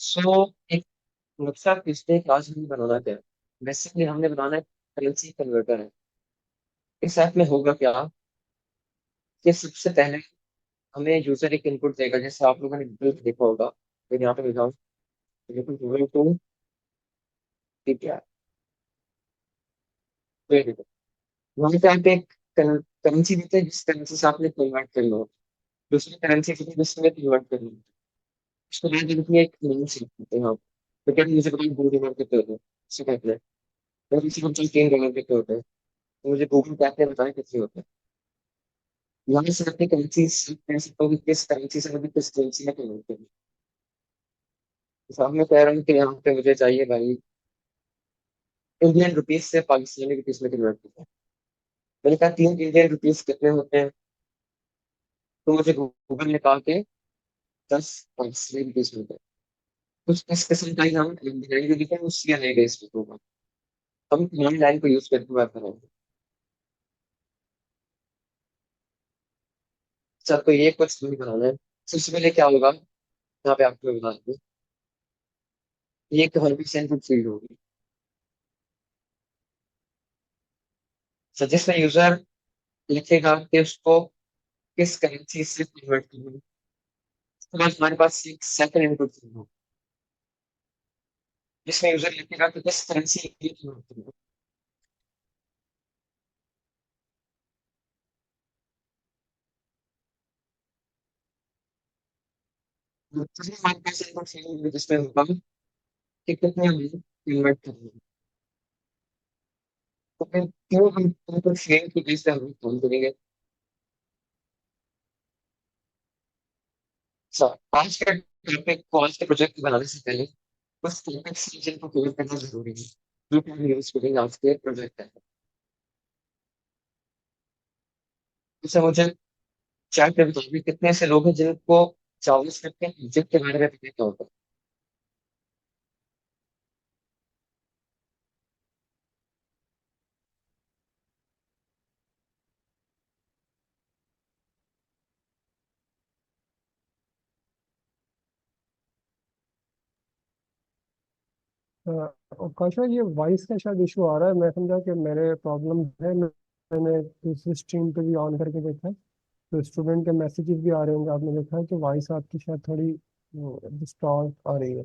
सो एक नक्शा पिछले क्लास में बनाना क्या है। बेसिकली हमने बनाना है करेंसी कन्वर्टर है। इस ऐप में होगा क्या कि सबसे पहले हमें यूजर एक इनपुट देगा, जैसे आप लोगों ने गूगल पे देखा होगा। तो यहाँ पे लिखा गूगल टू पीटीआर, वहाँ पे आप एक करेंसी देते हैं जिस करेंसी से आपने कन्वर्ट करना हो, दूसरी करेंसी देते हैं जिसमें कन्वर्ट करना हो। उसके बाद इनकी एक नेम सेट करते हैं आप। तो क्या मुझे कभी गूगल डॉलर कितने होते हैं, इससे कहते हैं। और इसी को $3 कितने होते हैं, तो मुझे गूगल पे आपने बताया कितने होते हैं। यहाँ से अपनी करेंसी सेट कर सकता हूँ कि किस करेंसी से मुझे किस करेंसी में कन्वर्ट करना है। तो साहब मैं कह रहा हूँ कि यहाँ पे मुझे चाहिए भाई इंडियन रुपीज से पाकिस्तानी रुपीज में कन्वर्ट करना है। मैंने कहा 3 इंडियन रुपीज कितने होते हैं, तो मुझे गूगल ने कहा कि 10 पाकिस्तानी रुपीज होते हैं। कुछ इस किस्म का ही हम डिजाइन जो लिखे हैं उससे रहेगा इस फोटो का। हम कमांड लाइन को यूज करके बात करेंगे। अच्छा, तो ये कुछ नहीं बनाना है। सबसे पहले क्या होगा, यहाँ पे आपको बता दूं, ये एक 100% फील्ड होगी। So, जिसमें यूजर लिखेगा कि उसको किस करेंसी से कन्वर्ट करना है, उसके बाद हमारे पास एक सेकंड इनपुट फील्ड होगा जिसमें यूजर लिखेगा कि किस करेंसी के लिए कन्वर्ट करना है। दूसरी हमारे पास इनपुट फील्ड होगी जिसमें होगा कि कितने हमें कन्वर्ट करना है। तो फिर क्यों हम इनपुट फील्ड की बेस पे हम काम करेंगे। अच्छा, आज के टॉपिक को, आज के प्रोजेक्ट बनाने से पहले बस टॉपिक सीजन को कवर करना जरूरी है, जो कि हम यूज करेंगे आज के प्रोजेक्ट है। जैसे मुझे चैट पे बताइए कितने ऐसे लोग हैं जिनको जावास्क्रिप्ट के ऑब्जेक्ट के बारे में पता क्या होता और कौशल, ये वॉइस का शायद इशू आ रहा है। मैं समझा कि मेरे प्रॉब्लम है। मैंने दूसरी स्ट्रीम पे भी ऑन करके देखा है, तो स्टूडेंट के मैसेजेस भी आ रहे होंगे। आपने देखा है कि वॉइस आपकी शायद थोड़ी डिस्टॉर्ट आ रही है।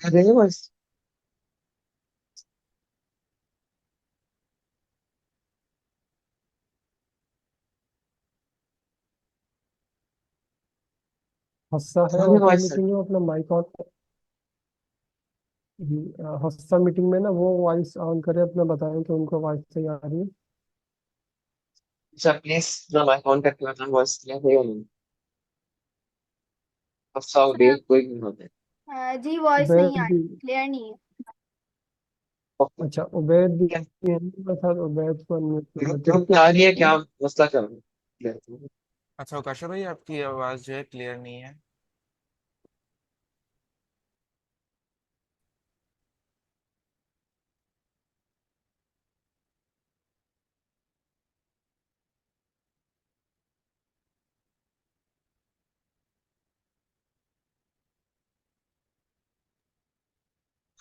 है। अरे बस। हस्सा है, सामने ओपन वॉइस है। मीटिंग में अपना माइक ऑन। हस्सा मीटिंग में ना वो वॉइस ऑन करे, अपना बताएं कि उनको वॉइस सही आ रही है। अच्छा प्लीज ना मैं कांटेक्ट करता हूँ, वॉइस किया है या नहीं। अफसा सर, बेल कोई नहीं होते। जी वॉइस नहीं उबैद आ रही, भी। क्लियर नहीं है। अच्छा, उबैद भी है मेरे साथ। उबैद को अनम्यूट कर ग्रुप लेते हैं। ग्रुप में आ रही है क्या, मसला क्या है। अच्छा काशा भाई, आपकी आवाज़ जो है क्लियर नहीं है।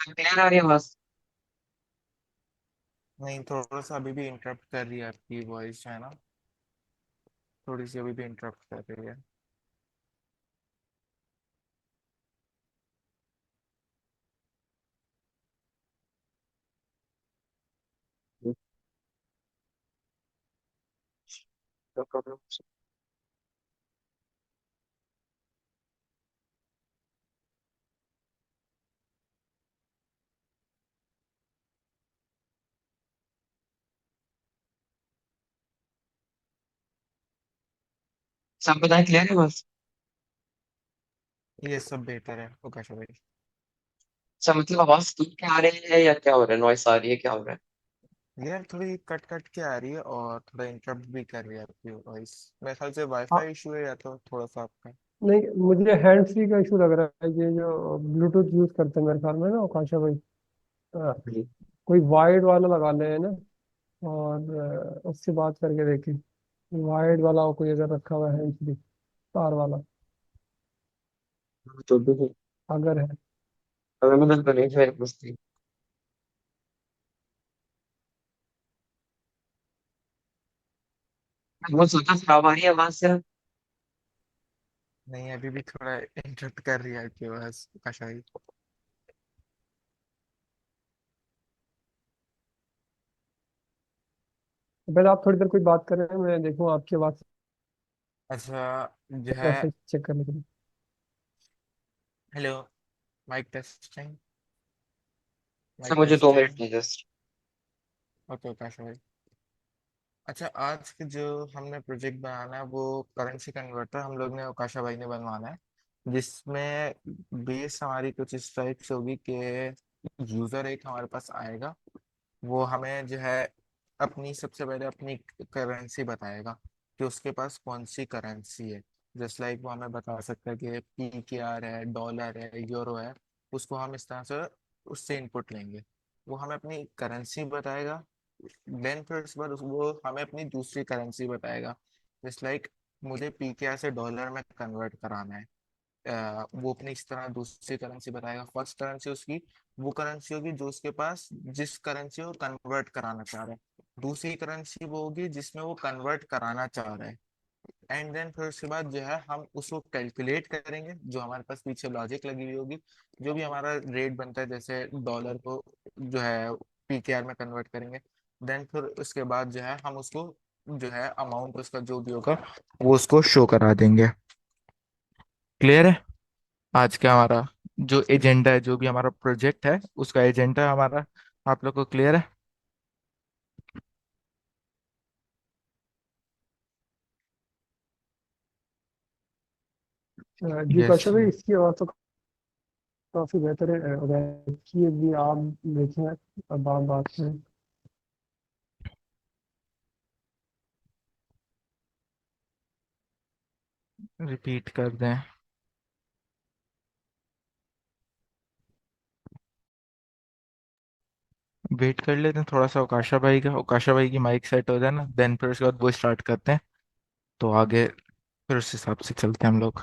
क्लियर आ रही है आवाज। नहीं, थोड़ा सा अभी भी इंटरप्ट कर रही है आपकी वॉइस, है ना। थोड़ी सी अभी भी इंटरप्ट कर रही है। सब बताएं, क्लियर है बस। ये सब बेहतर है काशा भाई। अच्छा मतलब आवाज टूट के आ रही है या क्या हो रहा है, नॉइस आ रही है, क्या हो रहा है। यार थोड़ी कट कट के आ रही है और थोड़ा इंटरप्ट भी कर रही है आपकी वॉइस। मेरे ख्याल से हाँ, वाईफाई इशू है या तो थोड़ा सा आपका। नहीं, मुझे हैंड फ्री का इशू लग रहा है। ये जो ब्लूटूथ यूज करते हैं मेरे ख्याल में ना आकाशा भाई, अ, जी। कोई वायर्ड वाला लगा ले है ना। और उससे बात करके देखी, वायर्ड वाला कोई अगर रखा हुआ है हैंड फ्री, तार वाला। तो भी अगर है। अवेलेबल तो नहीं है मेरे पास थी। वो सोचा खराब आ रही है आवाज से। नहीं, अभी भी थोड़ा इंटरप्ट कर रही है आपकी आवाज आकाश भाई। पहले आप थोड़ी देर कोई बात कर रहे हैं, मैं देखूँ आपकी आवाज़ अच्छा, जो है। मैसेज चेक करने के लिए। Hello, mic testing, sir mic मुझे 2 मिनट टेस्टिंग। चाहिए जस्ट। ओके आकाश भाई। अच्छा, आज के जो हमने प्रोजेक्ट बनाना है वो करेंसी कन्वर्टर हम लोग ने आकाशा भाई ने बनवाना है, जिसमें बेस हमारी कुछ इस टाइप से होगी कि यूजर एक हमारे पास आएगा, वो हमें जो है अपनी सबसे पहले अपनी करेंसी बताएगा कि उसके पास कौन सी करेंसी है। जस्ट लाइक वो हमें बता सकता है कि PKR है, डॉलर है, यूरो है। उसको हम इस तरह से उससे इनपुट लेंगे। वो हमें अपनी करेंसी बताएगा। देन फिर उसके बाद वो हमें अपनी दूसरी करेंसी बताएगा। जस्ट लाइक मुझे PKR से डॉलर में कन्वर्ट कराना है। वो अपनी इस तरह दूसरी करेंसी बताएगा। फर्स्ट करेंसी उसकी वो करेंसी होगी जो उसके पास जिस करेंसी को कन्वर्ट कराना चाह रहा है। दूसरी करेंसी वो होगी जिसमें वो कन्वर्ट कराना चाह रहा है। एंड देन फिर उसके बाद जो है हम उसको कैलकुलेट करेंगे, जो हमारे पास पीछे लॉजिक लगी हुई होगी। जो भी हमारा रेट बनता है, जैसे डॉलर को जो है PKR में कन्वर्ट करेंगे। देन फिर उसके बाद जो है हम उसको जो है अमाउंट उसका जो भी होगा वो उसको शो करा देंगे। क्लियर है? आज का हमारा जो एजेंडा है, जो भी हमारा प्रोजेक्ट है उसका एजेंडा हमारा आप लोग को क्लियर है? जी यस। कौशल भाई, इसकी आवाज़ तो काफ़ी बेहतर है। वैसे भी आप देखें, अब आप बात करें। रिपीट कर दें। वेट कर लेते हैं थोड़ा सा उकाशा भाई की माइक सेट हो जाए ना, देन फिर उसके बाद वो स्टार्ट करते हैं। तो आगे फिर उस हिसाब से चलते हैं हम लोग।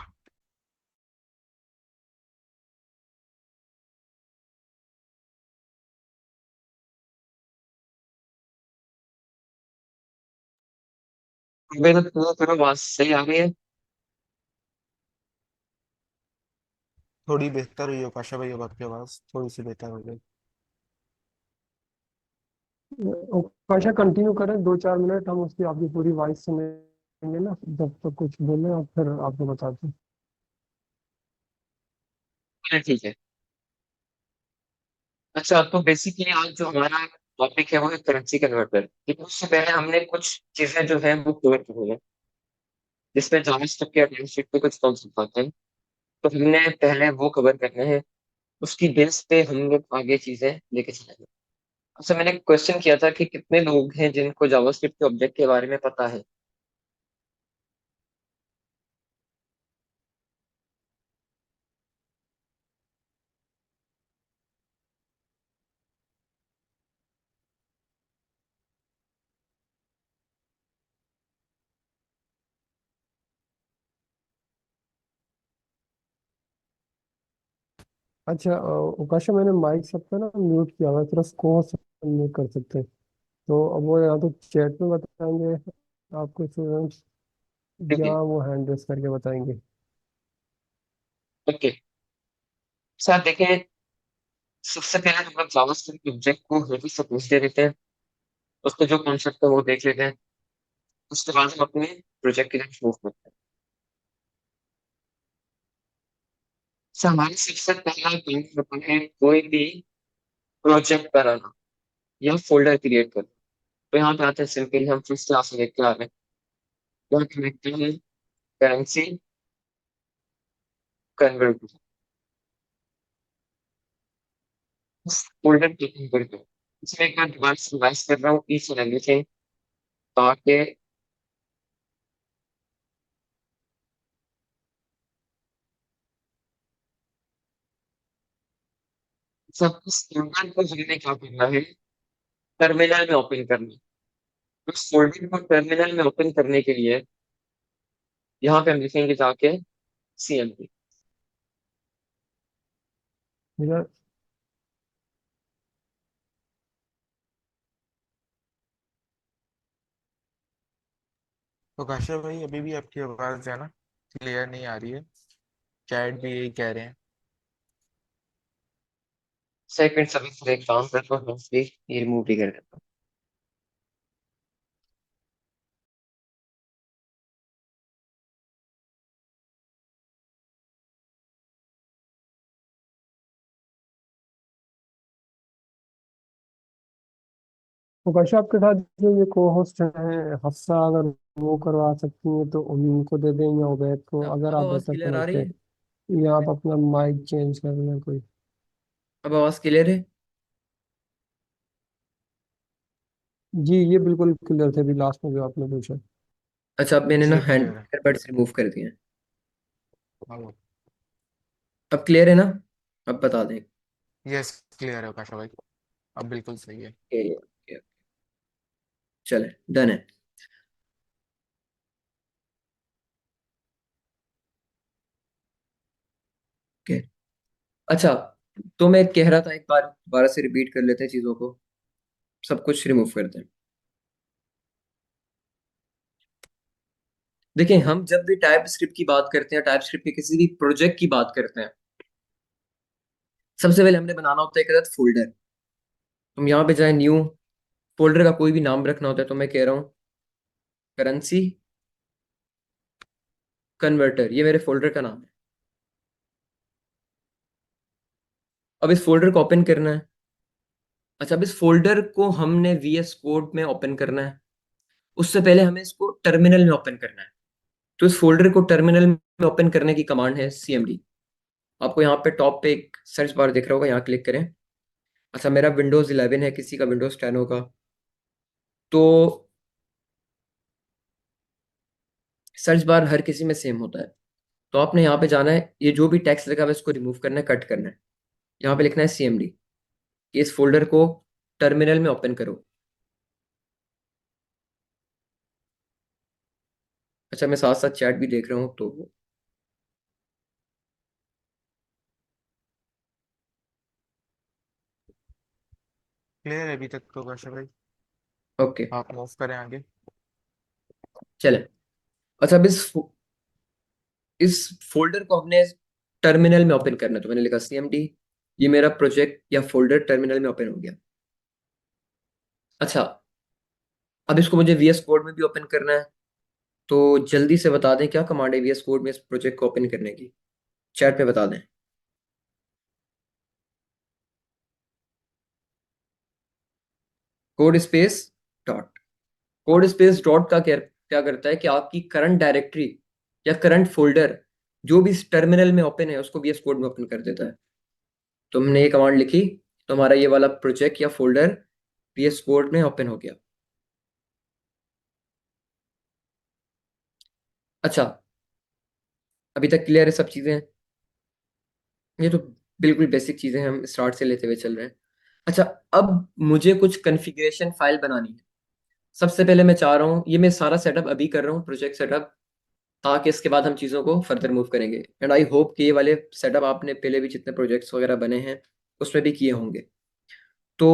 मेरे तो करो आवाज सही आ रही है। थोड़ी बेहतर हुई उकाशा भाई, अब आपकी आवाज़ थोड़ी सी बेहतर हो गई। कौशल कंटिन्यू करें, 2-4 मिनट हम उसकी आपकी पूरी वॉइस सुनेंगे ना, जब तक कुछ बोले आप फिर आपको बताते हैं। चलिए ठीक है। अच्छा तो बेसिकली आज जो हमारा टॉपिक है वो है करेंसी कन्वर्टर, लेकिन उससे पहले हमने कुछ चीजें जो है वो कवर की है, जिसमें जावास्क्रिप्ट के अगेंस्ट पे कुछ कॉन्सेप्ट आते हैं। तो हमने पहले वो कवर करने हैं, उसकी बेस पे हम लोग आगे चीजें लेके चलेंगे। अच्छा मैंने क्वेश्चन किया था कि कितने लोग हैं जिनको जावास्क्रिप्ट के ऑब्जेक्ट के बारे में पता है। अच्छा, उकाशा मैंने माइक सबका ना म्यूट किया हुआ है, सिर्फ को नहीं कर सकते। तो अब वो या तो चैट में बताएंगे आपको स्टूडेंट्स, ठीक या है। वो हैंड रेस करके बताएंगे। ओके। सर देखें, सबसे पहले हम लोग जावास्क्रिप्ट ऑब्जेक्ट को हेवी से समझ दे देते हैं, उसका जो कॉन्सेप्ट है वो देख लेते हैं। उसके बाद हम अपने प्रोजेक्ट की तरफ मूव करते हैं। सर हमारे सबसे पहला काम होता है कोई भी प्रोजेक्ट बनाना या फोल्डर क्रिएट करना। तो यहाँ पे आते हैं, सिंपली हम फर्स्ट क्लास में देख के आ रहे हैं। यहाँ पे लिखते हैं करेंसी कन्वर्टर, फोल्डर क्लिक करके इसमें एक बार डिवाइस रिवाइज कर रहा हूँ ईच एंड एवरीथिंग, ताकि सब इस फोल्डर को हमने क्या करना है, टर्मिनल में ओपन करना है। उस फोल्डर को टर्मिनल में ओपन करने के लिए यहाँ पे हम लिखेंगे जाके CMD। मेरा तो काशा भाई अभी भी आपकी आवाज है ना, क्लियर नहीं आ रही है। चैट भी यही कह रहे हैं। सेकंड सभी से एक काम करता हूँ, ये रिमूव भी कर देता हूँ। प्रकाश आपके साथ जो ये को होस्ट है हफ्सा, अगर वो करवा सकती हैं तो उनको दे दें, या उबैद को, अगर अब आप आवाज बेहतर क्लियर आ रही समझते है? हैं, या आप अपना माइक चेंज कर लें कोई। अब आवाज क्लियर है? जी ये बिल्कुल क्लियर थे, अभी लास्ट में जो आपने पूछा। अच्छा, अब मैंने ना जी अब हैंड क्लियर है। एयरबड्स रिमूव कर दिए हैं। हाँ, अब क्लियर है ना? अब बता दें। यस क्लियर है काशा भाई, अब बिल्कुल सही है। ओके, चले डन है। ओके। अच्छा, तो मैं कह रहा था एक बार दोबारा से रिपीट कर लेते हैं चीजों को, सब कुछ रिमूव करते हैं। देखिए, हम जब भी टाइप स्क्रिप्ट की बात करते हैं, टाइप स्क्रिप्ट के किसी भी प्रोजेक्ट की बात करते हैं, सबसे पहले हमने बनाना होता है एक अदद फोल्डर। हम यहाँ पे जाए न्यू, फोल्डर का कोई भी नाम रखना होता है, तो मैं कह रहा हूँ करेंसी कन्वर्टर, ये मेरे फोल्डर का नाम है। अब इस फोल्डर को ओपन करना है। अच्छा, अब इस फोल्डर को हमने VS कोड में ओपन करना है। उससे पहले हमें इसको टर्मिनल में ओपन करना है। तो इस फोल्डर को टर्मिनल में ओपन करने की कमांड है CMD। आपको यहाँ पे टॉप पे एक सर्च बार दिख रहा होगा, यहाँ क्लिक करें। अच्छा, मेरा विंडोज 11 है, किसी का विंडोज 10 होगा, तो सर्च बार हर किसी में सेम होता है। तो आपने यहाँ पे जाना है, ये जो भी टेक्स्ट लिखा है इसको रिमूव करना है, कट करना है। यहाँ पे लिखना है CMD, इस फोल्डर को टर्मिनल में ओपन करो। अच्छा, मैं साथ साथ चैट भी देख रहा हूँ, तो क्लियर है अभी तक तो काशा भाई, ओके आप मूव करें आगे। चले। अच्छा, अब इस फोल्डर को हमने टर्मिनल में ओपन करना है, तो मैंने लिखा CMD, ये मेरा प्रोजेक्ट या फोल्डर टर्मिनल में ओपन हो गया। अच्छा, अब इसको मुझे VS कोड में भी ओपन करना है, तो जल्दी से बता दें क्या कमांड है VS कोड में इस प्रोजेक्ट को ओपन करने की, चैट में बता दें। Code space dot. Code space dot का क्या क्या करता है कि आपकी करंट डायरेक्टरी या करंट फोल्डर जो भी इस टर्मिनल में ओपन है उसको VS कोड में ओपन कर देता है। तो हमने ये कमांड लिखी, तो हमारा ये वाला प्रोजेक्ट या फोल्डर VS कोड में ओपन हो गया। अच्छा, अभी तक क्लियर है सब चीजें? ये तो बिल्कुल बेसिक चीजें हैं, हम स्टार्ट से लेते हुए चल रहे हैं। अच्छा, अब मुझे कुछ कॉन्फ़िगरेशन फाइल बनानी है। सबसे पहले मैं चाह रहा हूँ, ये मैं सारा सेटअप अभी कर रहा हूँ, प्रोजेक्ट सेटअप, ताकि इसके बाद हम चीज़ों को फर्दर मूव करेंगे। एंड आई होप कि ये वाले सेटअप आपने पहले भी जितने प्रोजेक्ट्स वगैरह बने हैं उसमें भी किए होंगे। तो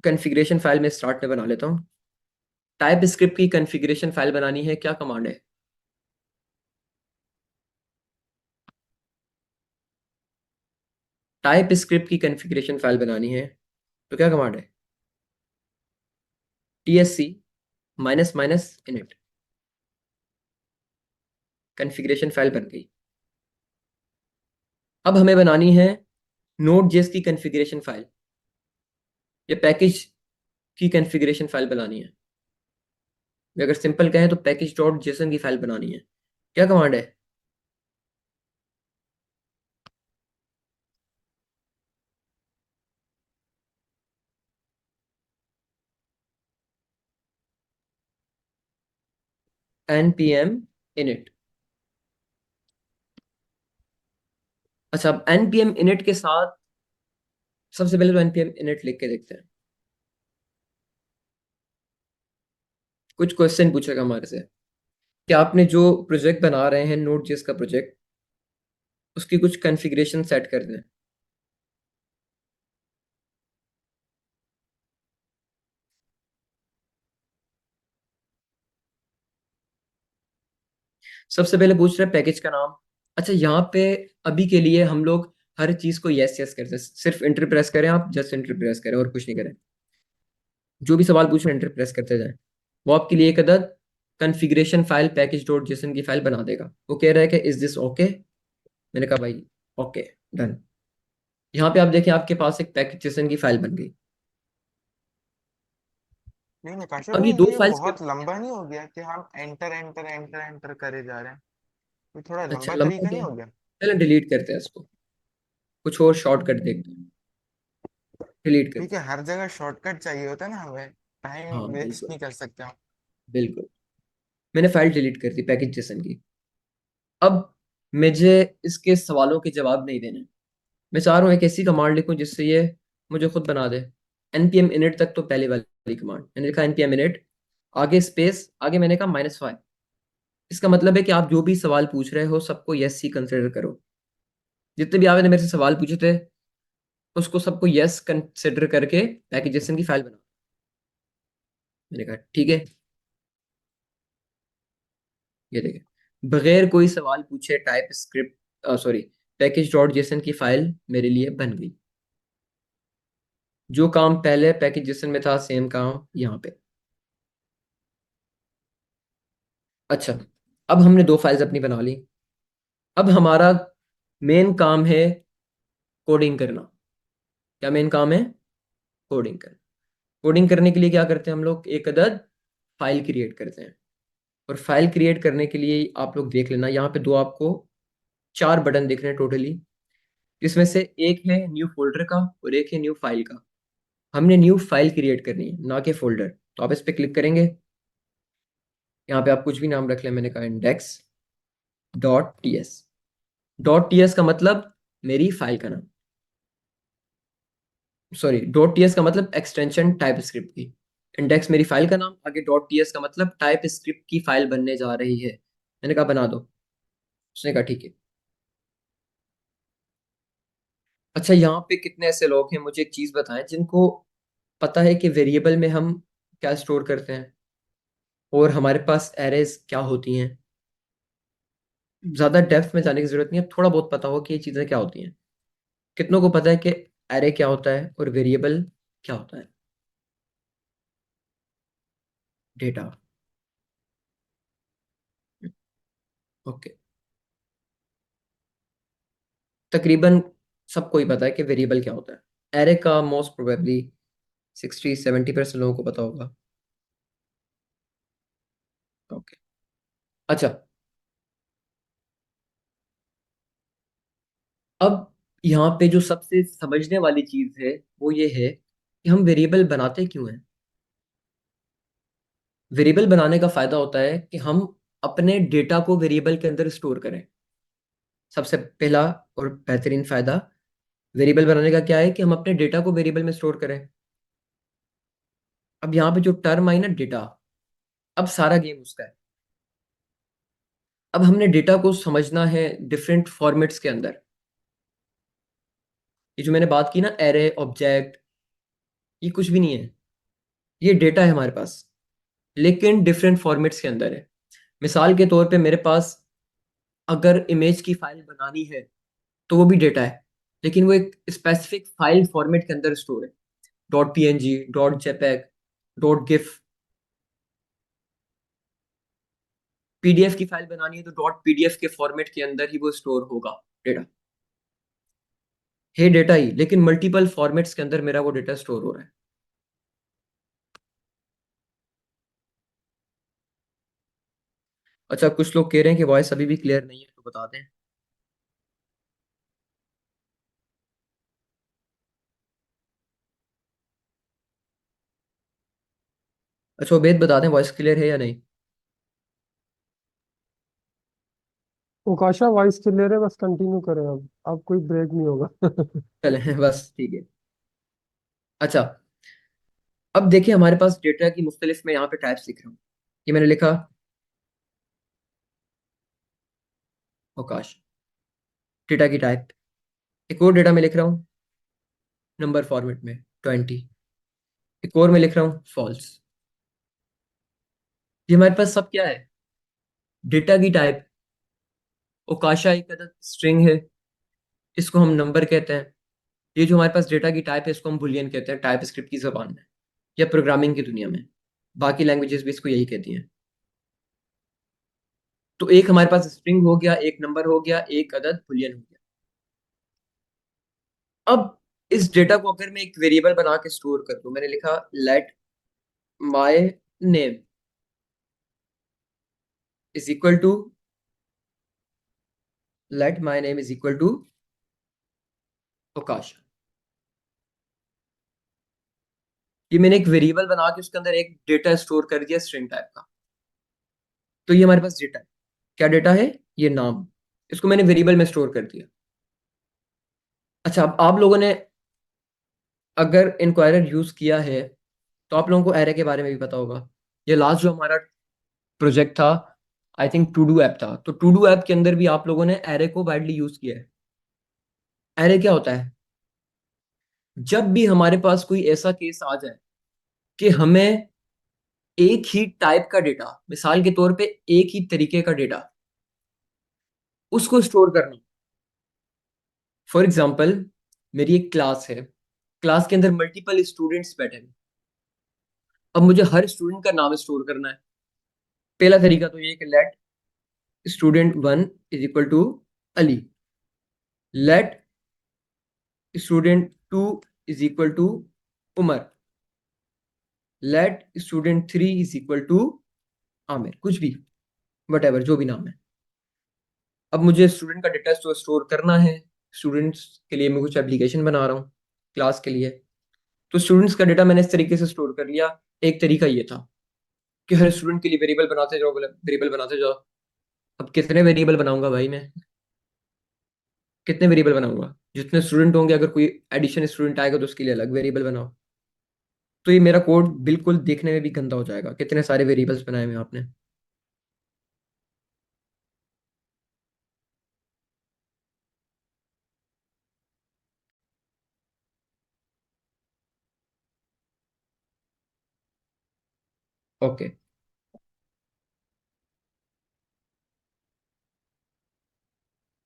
कॉन्फ़िगरेशन फाइल मैं स्टार्ट में बना लेता हूँ। टाइप स्क्रिप्ट की कॉन्फ़िगरेशन फाइल बनानी है, क्या कमांड है? टाइप स्क्रिप्ट की कॉन्फ़िगरेशन फाइल बनानी है, तो क्या कमांड है? TSC minus minus init. Configuration file बन गई। अब हमें बनानी है Node.js की कॉन्फ़िगरेशन फाइल, ये पैकेज की कॉन्फ़िगरेशन फाइल बनानी है। अगर सिंपल कहें तो पैकेज डॉट जेसन की फाइल बनानी है। क्या कमांड है? npm init। अच्छा, अब npm init के साथ सबसे पहले तो npm init लिख के देखते हैं। कुछ क्वेश्चन पूछेगा हमारे से कि आपने जो प्रोजेक्ट बना रहे हैं Node.js का प्रोजेक्ट, उसकी कुछ कॉन्फ़िगरेशन सेट कर दें। सबसे पहले पूछ रहा है पैकेज का नाम। अच्छा, यहाँ पे अभी के लिए हम लोग हर चीज को यस यस करते हैं, सिर्फ एंटर प्रेस करें, आप जस्ट एंटर प्रेस करें और कुछ नहीं करें। जो भी सवाल पूछ रहे हैं एंटर प्रेस करते जाएं। वो आपके लिए एक अदद configuration file package dot JSON की फाइल बना देगा। वो कह रहा है कि इज दिस ओके। मैंने कहा भाई ओके, डन। यहाँ पे आप देखें आपके पास एक पैकेज जेसन की फाइल बन गई। नहीं काशा अब भाई, ये दो ये फाइल्स। बहुत लंबा नहीं हो गया कि हम एंटर एंटर एंटर एंटर करे जा रहे हैं? ये थोड़ा अच्छा, लंबा लंबा तरीका क्या नहीं है? हो गया? चलो डिलीट करते हैं इसको, कुछ और शॉर्टकट देखते हैं, डिलीट ठीक करते है, हैं। हर जगह शॉर्टकट चाहिए होता है ना हमें, टाइम हाँ वेस्ट बिल्कुल, नहीं कर सकते हम। बिल्कुल। मैंने फाइल डिलीट कर दी पैकेज जेसन की। अब मुझे इसके सवालों के जवाब नहीं देने। मैं चाह रहा हूँ एक ऐसी कमांड लिखूं जिससे ये मुझे खुद बना दे। npm init तक तो पहले वाली कमांड मैंने लिखा, npm init आगे स्पेस, आगे मैंने कहा -5। इसका मतलब है कि आप जो भी सवाल पूछ रहे हो सबको यस ही कंसिडर करो। जितने भी आपने मेरे से सवाल पूछे थे उसको सबको यस कंसिडर करके पैकेजेशन की फाइल बना। मैंने कहा ठीक है। ये देखें, बगैर कोई सवाल पूछे type script sorry package dot JSON की फाइल मेरे लिए बन गई। जो काम पहले पैकेज जेसन में था सेम काम यहाँ पे। अच्छा, अब हमने दो फाइल्स अपनी बना ली। अब हमारा मेन काम है कोडिंग करना। क्या मेन काम है? कोडिंग करना। कोडिंग करने के लिए क्या करते हैं हम लोग? एक अदद फाइल क्रिएट करते हैं। और फाइल क्रिएट करने के लिए आप लोग देख लेना, यहाँ पे दो आपको चार बटन दिख रहे हैं टोटली। इसमें से एक है न्यू फोल्डर का और एक है न्यू फाइल का। हमने न्यू फाइल क्रिएट करनी है, ना कि फोल्डर। तो आप इस पर क्लिक करेंगे, यहाँ पे आप कुछ भी नाम रख लें। मैंने कहा index dot T S. Dot T S का मतलब मेरी फाइल का नाम, सॉरी डॉट टीएस का मतलब एक्सटेंशन टाइप स्क्रिप्ट की। इंडेक्स मेरी फाइल का नाम, आगे डॉट टीएस का मतलब टाइप स्क्रिप्ट की फाइल बनने जा रही है। मैंने कहा बना दो। उसने कहा ठीक है। अच्छा, यहाँ पे कितने ऐसे लोग हैं मुझे एक चीज बताएं जिनको पता है कि वेरिएबल में हम क्या स्टोर करते हैं और हमारे पास एरेज क्या होती हैं। ज्यादा डेप्थ में जाने की जरूरत नहीं है, थोड़ा बहुत पता हो कि ये चीजें क्या होती हैं। कितनों को पता है कि एरे क्या होता है और वेरिएबल क्या होता है? डेटा। ओके, तकरीबन सबको ही पता है कि वेरिएबल क्या होता है। एरे का मोस्ट प्रोबेबली 60-70% लोगों को पता होगा। ओके। अच्छा, अब यहाँ पे जो सबसे समझने वाली चीज है वो ये है कि हम वेरिएबल बनाते क्यों हैं। वेरिएबल बनाने का फायदा होता है कि हम अपने डेटा को वेरिएबल के अंदर स्टोर करें। सबसे पहला और बेहतरीन फायदा वेरिएबल बनाने का क्या है कि हम अपने डेटा को वेरिएबल में स्टोर करें। अब यहाँ पे जो टर्म आई ना डेटा, अब सारा गेम उसका है। अब हमने डेटा को समझना है डिफरेंट फॉर्मेट्स के अंदर। ये जो मैंने बात की ना, एरे ऑब्जेक्ट, ये कुछ भी नहीं है। ये डेटा है हमारे पास, लेकिन डिफरेंट फॉर्मेट्स के अंदर है। मिसाल के तौर पे मेरे पास अगर इमेज की फाइल बनानी है तो वो भी डेटा है, लेकिन वो एक स्पेसिफिक फाइल फॉर्मेट के अंदर स्टोर है। Dot PNG, dot JPEG, dot GIF. PDF की फाइल बनानी है तो डॉट पीडीएफ के फॉर्मेट के अंदर ही वो स्टोर होगा डेटा। है डेटा ही, लेकिन मल्टीपल फॉर्मेट्स के अंदर मेरा वो डेटा स्टोर हो रहा है। अच्छा, कुछ लोग कह रहे हैं कि वॉइस अभी भी क्लियर नहीं है, तो बता दें। अच्छा उबैद, बता दें वॉइस क्लियर है या नहीं। उकाशा वॉइस क्लियर है, बस कंटिन्यू करें। अब कोई ब्रेक नहीं होगा। चले बस ठीक है। अच्छा, अब देखिए हमारे पास डेटा की मुख्तलिफ मैं यहाँ पे टाइप्स लिख रहा हूँ। ये मैंने लिखा अवकाश, डेटा की टाइप। एक और डेटा में लिख रहा हूँ नंबर फॉर्मेट में 20। एक और में लिख रहा हूँ फॉल्स। ये हमारे पास सब क्या है? डेटा की टाइप। ओकाशा एक अदद स्ट्रिंग है, इसको हम नंबर कहते हैं। ये जो हमारे पास डेटा की टाइप है इसको हम बुलियन कहते हैं टाइप स्क्रिप्ट की जबान में या प्रोग्रामिंग की दुनिया में। बाकी लैंग्वेजेस भी इसको यही कहती हैं। तो एक हमारे पास स्ट्रिंग हो गया, एक नंबर हो गया, एक अदद बुलियन हो गया। अब इस डेटा को अगर मैं एक वेरिएबल बना के स्टोर कर दूं, मैंने लिखा let my name is equal to Okash. ये मैंने एक वेरिएबल बना के उसके अंदर एक डेटा स्टोर कर दिया स्ट्रिंग टाइप का। तो ये हमारे पास डेटा है। क्या डेटा है? ये नाम। इसको मैंने वेरिएबल में स्टोर कर दिया। अच्छा, अब आप लोगों ने अगर इंक्वायरर यूज किया है तो आप लोगों को एरे के बारे में भी पता होगा। ये लास्ट जो हमारा प्रोजेक्ट था, I think to do app था, तो टू डू ऐप के अंदर भी आप लोगों ने एरे को वाइडली यूज किया है। एरे क्या होता है? जब भी हमारे पास कोई ऐसा केस आ जाए कि हमें एक ही टाइप का डेटा, मिसाल के तौर पे एक ही तरीके का डेटा, उसको स्टोर करना। फॉर एग्जाम्पल, मेरी एक क्लास है, क्लास के अंदर मल्टीपल स्टूडेंट्स बैठे हैं। अब मुझे हर स्टूडेंट का नाम स्टोर करना है। पहला तरीका तो ये कि let student 1 is equal to Ali, let student 2 is equal to Umar, let student 3 is equal to Aamir, कुछ भी, वट जो भी नाम है। अब मुझे स्टूडेंट का डेटा स्टोर करना है। स्टूडेंट्स के लिए मैं कुछ एप्लीकेशन बना रहा हूँ क्लास के लिए। तो स्टूडेंट्स का डेटा मैंने इस तरीके से स्टोर कर लिया। एक तरीका ये था कि हर स्टूडेंट के लिए वेरिएबल बनाते जाओ। अब कितने वेरिएबल बनाऊंगा भाई मैं? कितने वेरिएबल बनाऊंगा? जितने स्टूडेंट होंगे, अगर कोई एडिशन स्टूडेंट आएगा तो उसके लिए अलग वेरिएबल बनाओ। तो ये मेरा कोड बिल्कुल देखने में भी गंदा हो जाएगा। कितने सारे वेरिएबल्स बनाए हुए हैं आपने। ओके,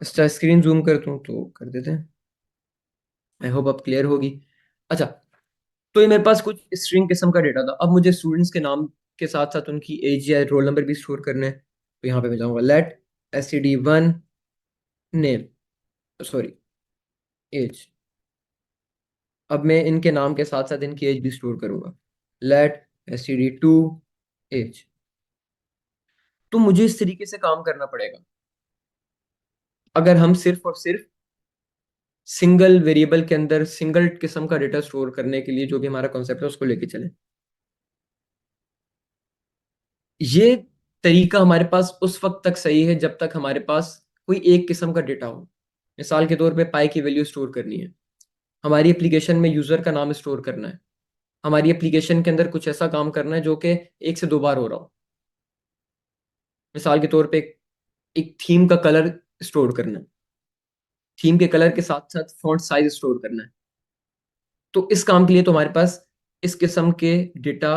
अच्छा स्क्रीन जूम कर दूं तो कर देते हैं। आई होप अब क्लियर होगी। अच्छा, तो ये मेरे पास कुछ स्ट्रिंग किस्म का डेटा था। अब मुझे स्टूडेंट्स के नाम के साथ साथ उनकी एज या रोल नंबर भी स्टोर करने हैं। तो यहाँ पे मैं जाऊंगा late std1 name, sorry as. अब मैं इनके नाम के साथ साथ इनकी एज भी स्टोर करूंगा, लेट std2 एज। तो मुझे इस तरीके से काम करना पड़ेगा अगर हम सिर्फ और सिर्फ सिंगल वेरिएबल के अंदर सिंगल किस्म का डेटा स्टोर करने के लिए जो भी हमारा कॉन्सेप्ट है उसको लेके चले। ये तरीका हमारे पास उस वक्त तक सही है जब तक हमारे पास कोई एक किस्म का डेटा हो। मिसाल के तौर पे पाई की वैल्यू स्टोर करनी है, हमारी एप्लीकेशन में यूजर का नाम स्टोर करना है, हमारी एप्लीकेशन के अंदर कुछ ऐसा काम करना है जो कि एक से दो बार हो रहा हो। मिसाल के तौर पे एक थीम का कलर स्टोर करना है, थीम के कलर के साथ साथ फॉन्ट साइज स्टोर करना है। तो इस काम के लिए तो हमारे पास इस किस्म के डेटा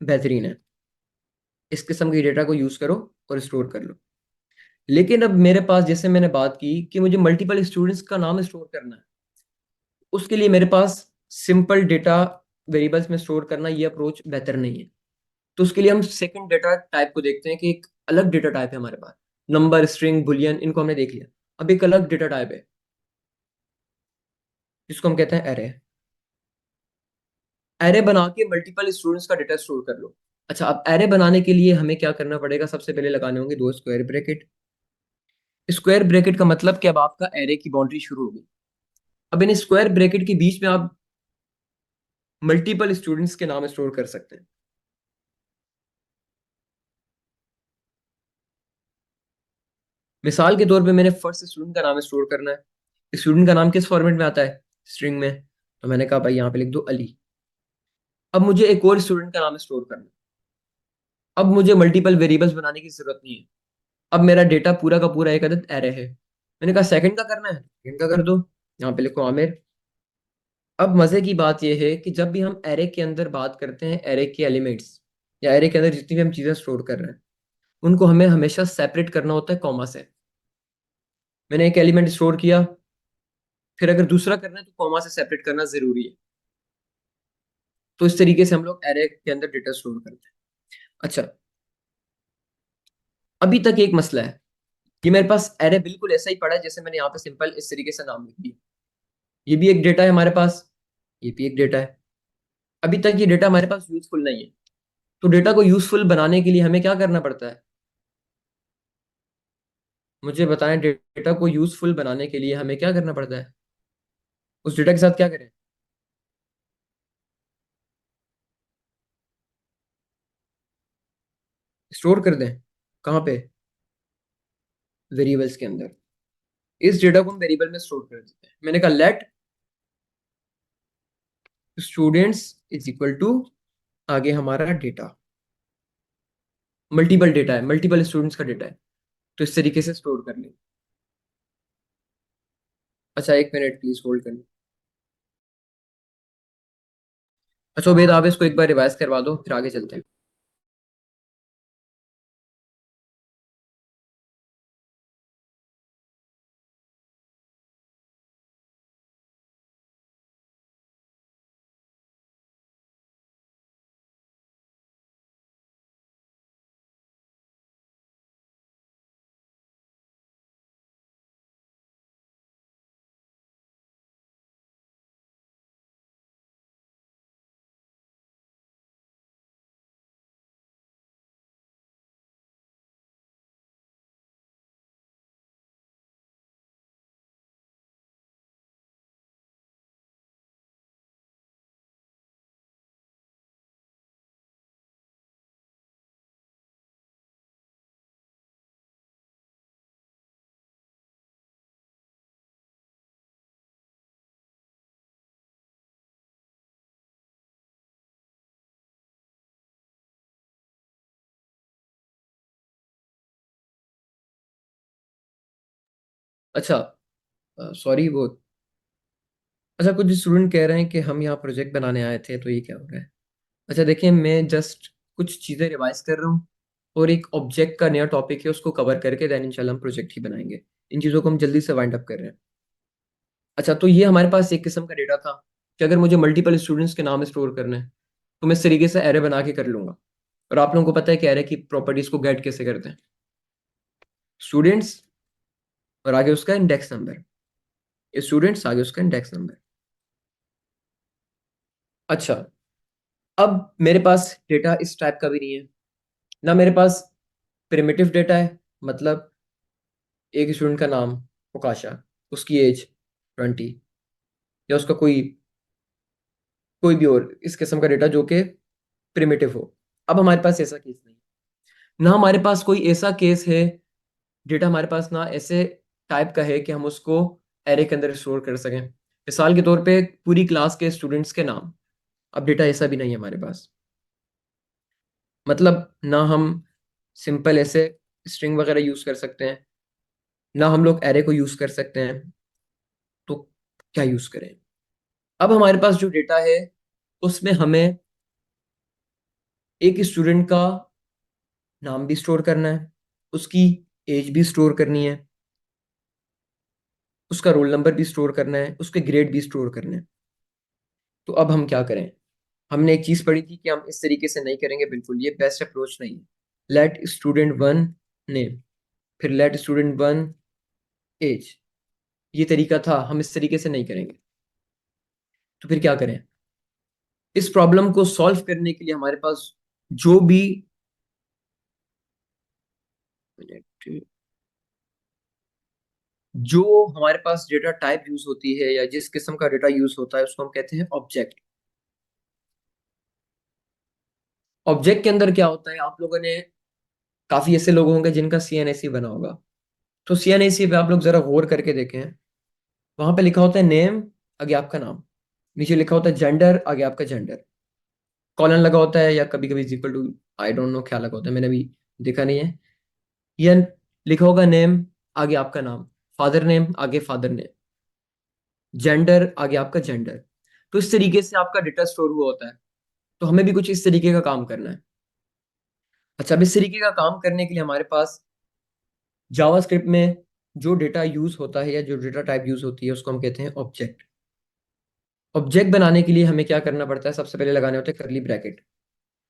बेहतरीन है। इस किस्म के डेटा को यूज करो और स्टोर कर लो। लेकिन अब मेरे पास, जैसे मैंने बात की कि मुझे मल्टीपल स्टूडेंट्स का नाम स्टोर करना है, उसके लिए मेरे पास सिंपल डेटा वेरिएबल्स में स्टोर करना ये अप्रोच बेहतर नहीं है। तो उसके लिए हम सेकंड डेटा टाइप को देखते हैं कि एक अलग डेटा टाइप है हमारे पास। नंबर, स्ट्रिंग, बुलियन, इनको हमने देख लिया। अब एक अलग डेटा टाइप है जिसको हम कहते हैं एरे। एरे बना के मल्टीपल स्टूडेंट्स का डेटा स्टोर कर लो। अच्छा, अब एरे बनाने के लिए हमें क्या करना पड़ेगा? सबसे पहले लगाने होंगे दो स्क्वायर ब्रैकेट। स्क्वायर ब्रैकेट का मतलब कि अब आपका एरे की बाउंड्री शुरू होगी। अब इन स्क्वायर ब्रैकेट के बीच में आप मल्टीपल स्टूडेंट्स के नाम स्टोर कर सकते हैं। मिसाल के तौर पे मैंने फर्स्ट स्टूडेंट का नाम स्टोर करना है। स्टूडेंट का नाम किस फॉर्मेट में आता है? स्ट्रिंग में। तो मैंने कहा भाई यहाँ पे लिख दो अली। अब मुझे एक और स्टूडेंट का नाम स्टोर करना है। अब मुझे मल्टीपल वेरिएबल्स बनाने की जरूरत नहीं है। अब मेरा डेटा पूरा का पूरा एक अदद एरे है। मैंने कहा सेकंड का करना है, सेकंड का कर दो, यहाँ पे लिखो आमिर। अब मजे की बात यह है कि जब भी हम एरे के अंदर बात करते हैं, एरे के एलिमेंट्स या एरे के अंदर जितनी भी हम चीजें स्टोर कर रहे हैं, उनको हमें हमेशा सेपरेट करना होता है कॉमा से। मैंने एक एलिमेंट स्टोर किया, फिर अगर दूसरा करना है तो कॉमा से सेपरेट करना जरूरी है। तो इस तरीके से हम लोग एरे के अंदर डेटा स्टोर करते हैं। अच्छा, अभी तक एक मसला है कि मेरे पास एरे बिल्कुल ऐसा ही पड़ा है जैसे मैंने यहाँ पे सिंपल इस तरीके से नाम लिख दिया। ये भी एक डेटा है हमारे पास, ये भी एक डेटा है। अभी तक ये डेटा हमारे पास यूजफुल नहीं है। तो डेटा को यूजफुल बनाने के लिए हमें क्या करना पड़ता है? मुझे बताएं, डेटा को यूजफुल बनाने के लिए हमें क्या करना पड़ता है? उस डेटा के साथ क्या करें? स्टोर कर दें। कहाँ पे? वेरिएबल्स के अंदर। इस डेटा को हम वेरिएबल में स्टोर कर देते हैं। मैंने कहा let students is equal to, आगे हमारा डेटा, मल्टीपल डेटा है, मल्टीपल स्टूडेंट्स का डेटा है, तो इस तरीके से स्टोर कर लें। अच्छा, एक मिनट प्लीज होल्ड करना। अच्छा उबैद, आप इसको एक बार रिवाइज करवा दो, फिर आगे चलते हैं। अच्छा, सॉरी वो, अच्छा कुछ स्टूडेंट कह रहे हैं कि हम यहाँ प्रोजेक्ट बनाने आए थे, तो ये क्या हो रहा है? अच्छा देखिए, मैं जस्ट कुछ चीज़ें रिवाइज कर रहा हूँ, और एक ऑब्जेक्ट का नया टॉपिक है उसको कवर करके देन इंशाल्लाह हम प्रोजेक्ट ही बनाएंगे। इन चीज़ों को हम जल्दी से वाइंड अप कर रहे हैं। अच्छा, तो ये हमारे पास एक किस्म का डेटा था कि अगर मुझे मल्टीपल स्टूडेंट्स के नाम स्टोर करने हैं तो मैं इस तरीके से एरे बना के कर लूंगा। और आप लोगों को पता है कि एरे की प्रॉपर्टीज को गेट कैसे करते हैं? स्टूडेंट्स और आगे उसका इंडेक्स नंबर, स्टूडेंट्स आगे उसका इंडेक्स नंबर। अच्छा, अब मेरे पास डेटा इस टाइप का भी नहीं है ना, मेरे पास प्रिमिटिव डेटा है, मतलब एक स्टूडेंट का नाम उकाशा, उसकी एज 20, या उसका कोई कोई भी और इस किस्म का डेटा जो कि प्रिमिटिव हो। अब हमारे पास ऐसा केस नहीं, ना हमारे पास कोई ऐसा केस है, डेटा हमारे पास ना ऐसे टाइप का है कि हम उसको एरे के अंदर स्टोर कर सकें। मिसाल के तौर पे पूरी क्लास के स्टूडेंट्स के नाम, अब डेटा ऐसा भी नहीं है हमारे पास। मतलब ना हम सिंपल ऐसे स्ट्रिंग वगैरह यूज कर सकते हैं, ना हम लोग एरे को यूज कर सकते हैं, तो क्या यूज करें? अब हमारे पास जो डेटा है उसमें हमें एक स्टूडेंट का नाम भी स्टोर करना है, उसकी एज भी स्टोर करनी है, उसका रोल नंबर भी स्टोर करना है, उसके ग्रेड भी स्टोर करने हैं। तो अब हम क्या करें? हमने एक चीज पढ़ी थी कि हम इस तरीके से नहीं करेंगे, बिल्कुल ये बेस्ट अप्रोच नहीं है। लेट स्टूडेंट वन नेम, फिर लेट स्टूडेंट वन एज, ये तरीका था, हम इस तरीके से नहीं करेंगे। तो फिर क्या करें? इस प्रॉब्लम को सॉल्व करने के लिए हमारे पास जो भी जो हमारे पास डेटा टाइप यूज होती है या जिस किस्म का डेटा यूज होता है उसको हम कहते हैं ऑब्जेक्ट। ऑब्जेक्ट के अंदर क्या होता है, आप लोगों ने, काफी ऐसे लोग होंगे जिनका सीएनएसी बना होगा, तो सीएनएसी पे आप लोग जरा गौर करके देखें। वहां पे लिखा होता है नेम, आगे आपका नाम, नीचे लिखा होता है जेंडर, आगे आपका जेंडर, कॉलन लगा होता है, या कभी कभी equal to, I don't know क्या लगा होता है, मैंने अभी देखा नहीं है। या लिखा होगा नेम, आगे आपका नाम, फादर नेम आगे फादर नेम, जेंडर आगे आपका जेंडर। तो इस तरीके से आपका डेटा स्टोर हुआ होता है। तो हमें भी कुछ इस तरीके का काम करना है। अच्छा, अब इस तरीके का काम करने के लिए हमारे पास जावास्क्रिप्ट में जो डेटा यूज होता है या जो डेटा टाइप यूज होती है उसको हम कहते हैं ऑब्जेक्ट। ऑब्जेक्ट बनाने के लिए हमें क्या करना पड़ता है, सबसे पहले लगाने होते हैं करली ब्रैकेट।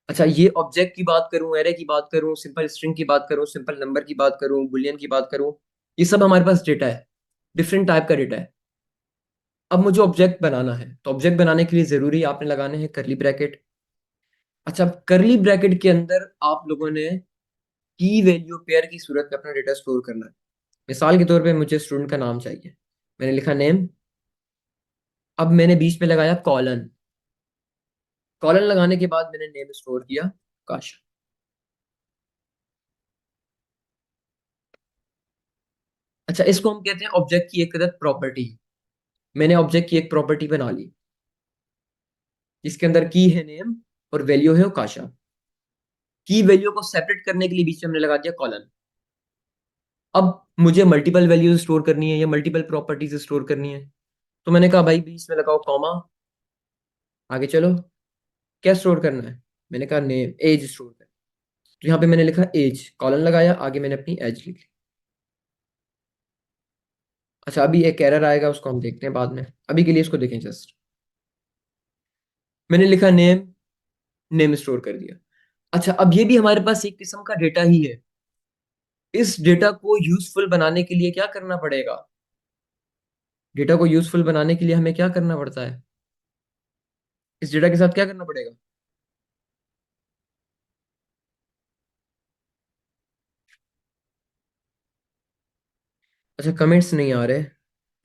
अच्छा, ये ऑब्जेक्ट की बात करूं, एरे की बात करूं, सिंपल स्ट्रिंग की बात करूं, सिंपल नंबर की बात करूं, बुलियन की बात करूं, ये सब हमारे पास डेटा है, डिफरेंट टाइप का डेटा है। अब मुझे ऑब्जेक्ट बनाना है, तो ऑब्जेक्ट बनाने के लिए जरूरी आपने लगाने हैं करली ब्रैकेट। अच्छा, करली ब्रैकेट के अंदर आप लोगों ने की वैल्यू पेयर की सूरत में अपना डेटा स्टोर करना है। मिसाल के तौर पे मुझे स्टूडेंट का नाम चाहिए, मैंने लिखा नेम, अब मैंने बीच में लगाया कॉलन, कॉलन लगाने के बाद मैंने नेम स्टोर किया काश। अच्छा, इसको हम कहते हैं ऑब्जेक्ट की एक अदद प्रॉपर्टी। मैंने ऑब्जेक्ट की एक प्रॉपर्टी बना ली जिसके अंदर की है नेम और वैल्यू है काशा। की वैल्यू को सेपरेट करने के लिए बीच में हमने लगा दिया कॉलन। अब मुझे मल्टीपल वैल्यूज स्टोर करनी है या मल्टीपल प्रॉपर्टीज स्टोर करनी है, तो मैंने कहा भाई बीच में लगाओ कॉमा, आगे चलो, क्या स्टोर करना है, मैंने कहा नेम, एज स्टोर करना है। तो यहाँ पे मैंने लिखा एज, कॉलन लगाया, आगे मैंने अपनी एज लिख ली। अच्छा, अभी एक एरर आएगा, उसको हम देखते हैं बाद में, अभी के लिए इसको देखें जस्ट। मैंने लिखा नेम, नेम स्टोर कर दिया। अच्छा, अब ये भी हमारे पास एक किस्म का डेटा ही है। इस डेटा को यूजफुल बनाने के लिए क्या करना पड़ेगा, डेटा को यूजफुल बनाने के लिए हमें क्या करना पड़ता है, इस डेटा के साथ क्या करना पड़ेगा। अच्छा, कमेंट्स नहीं आ रहे,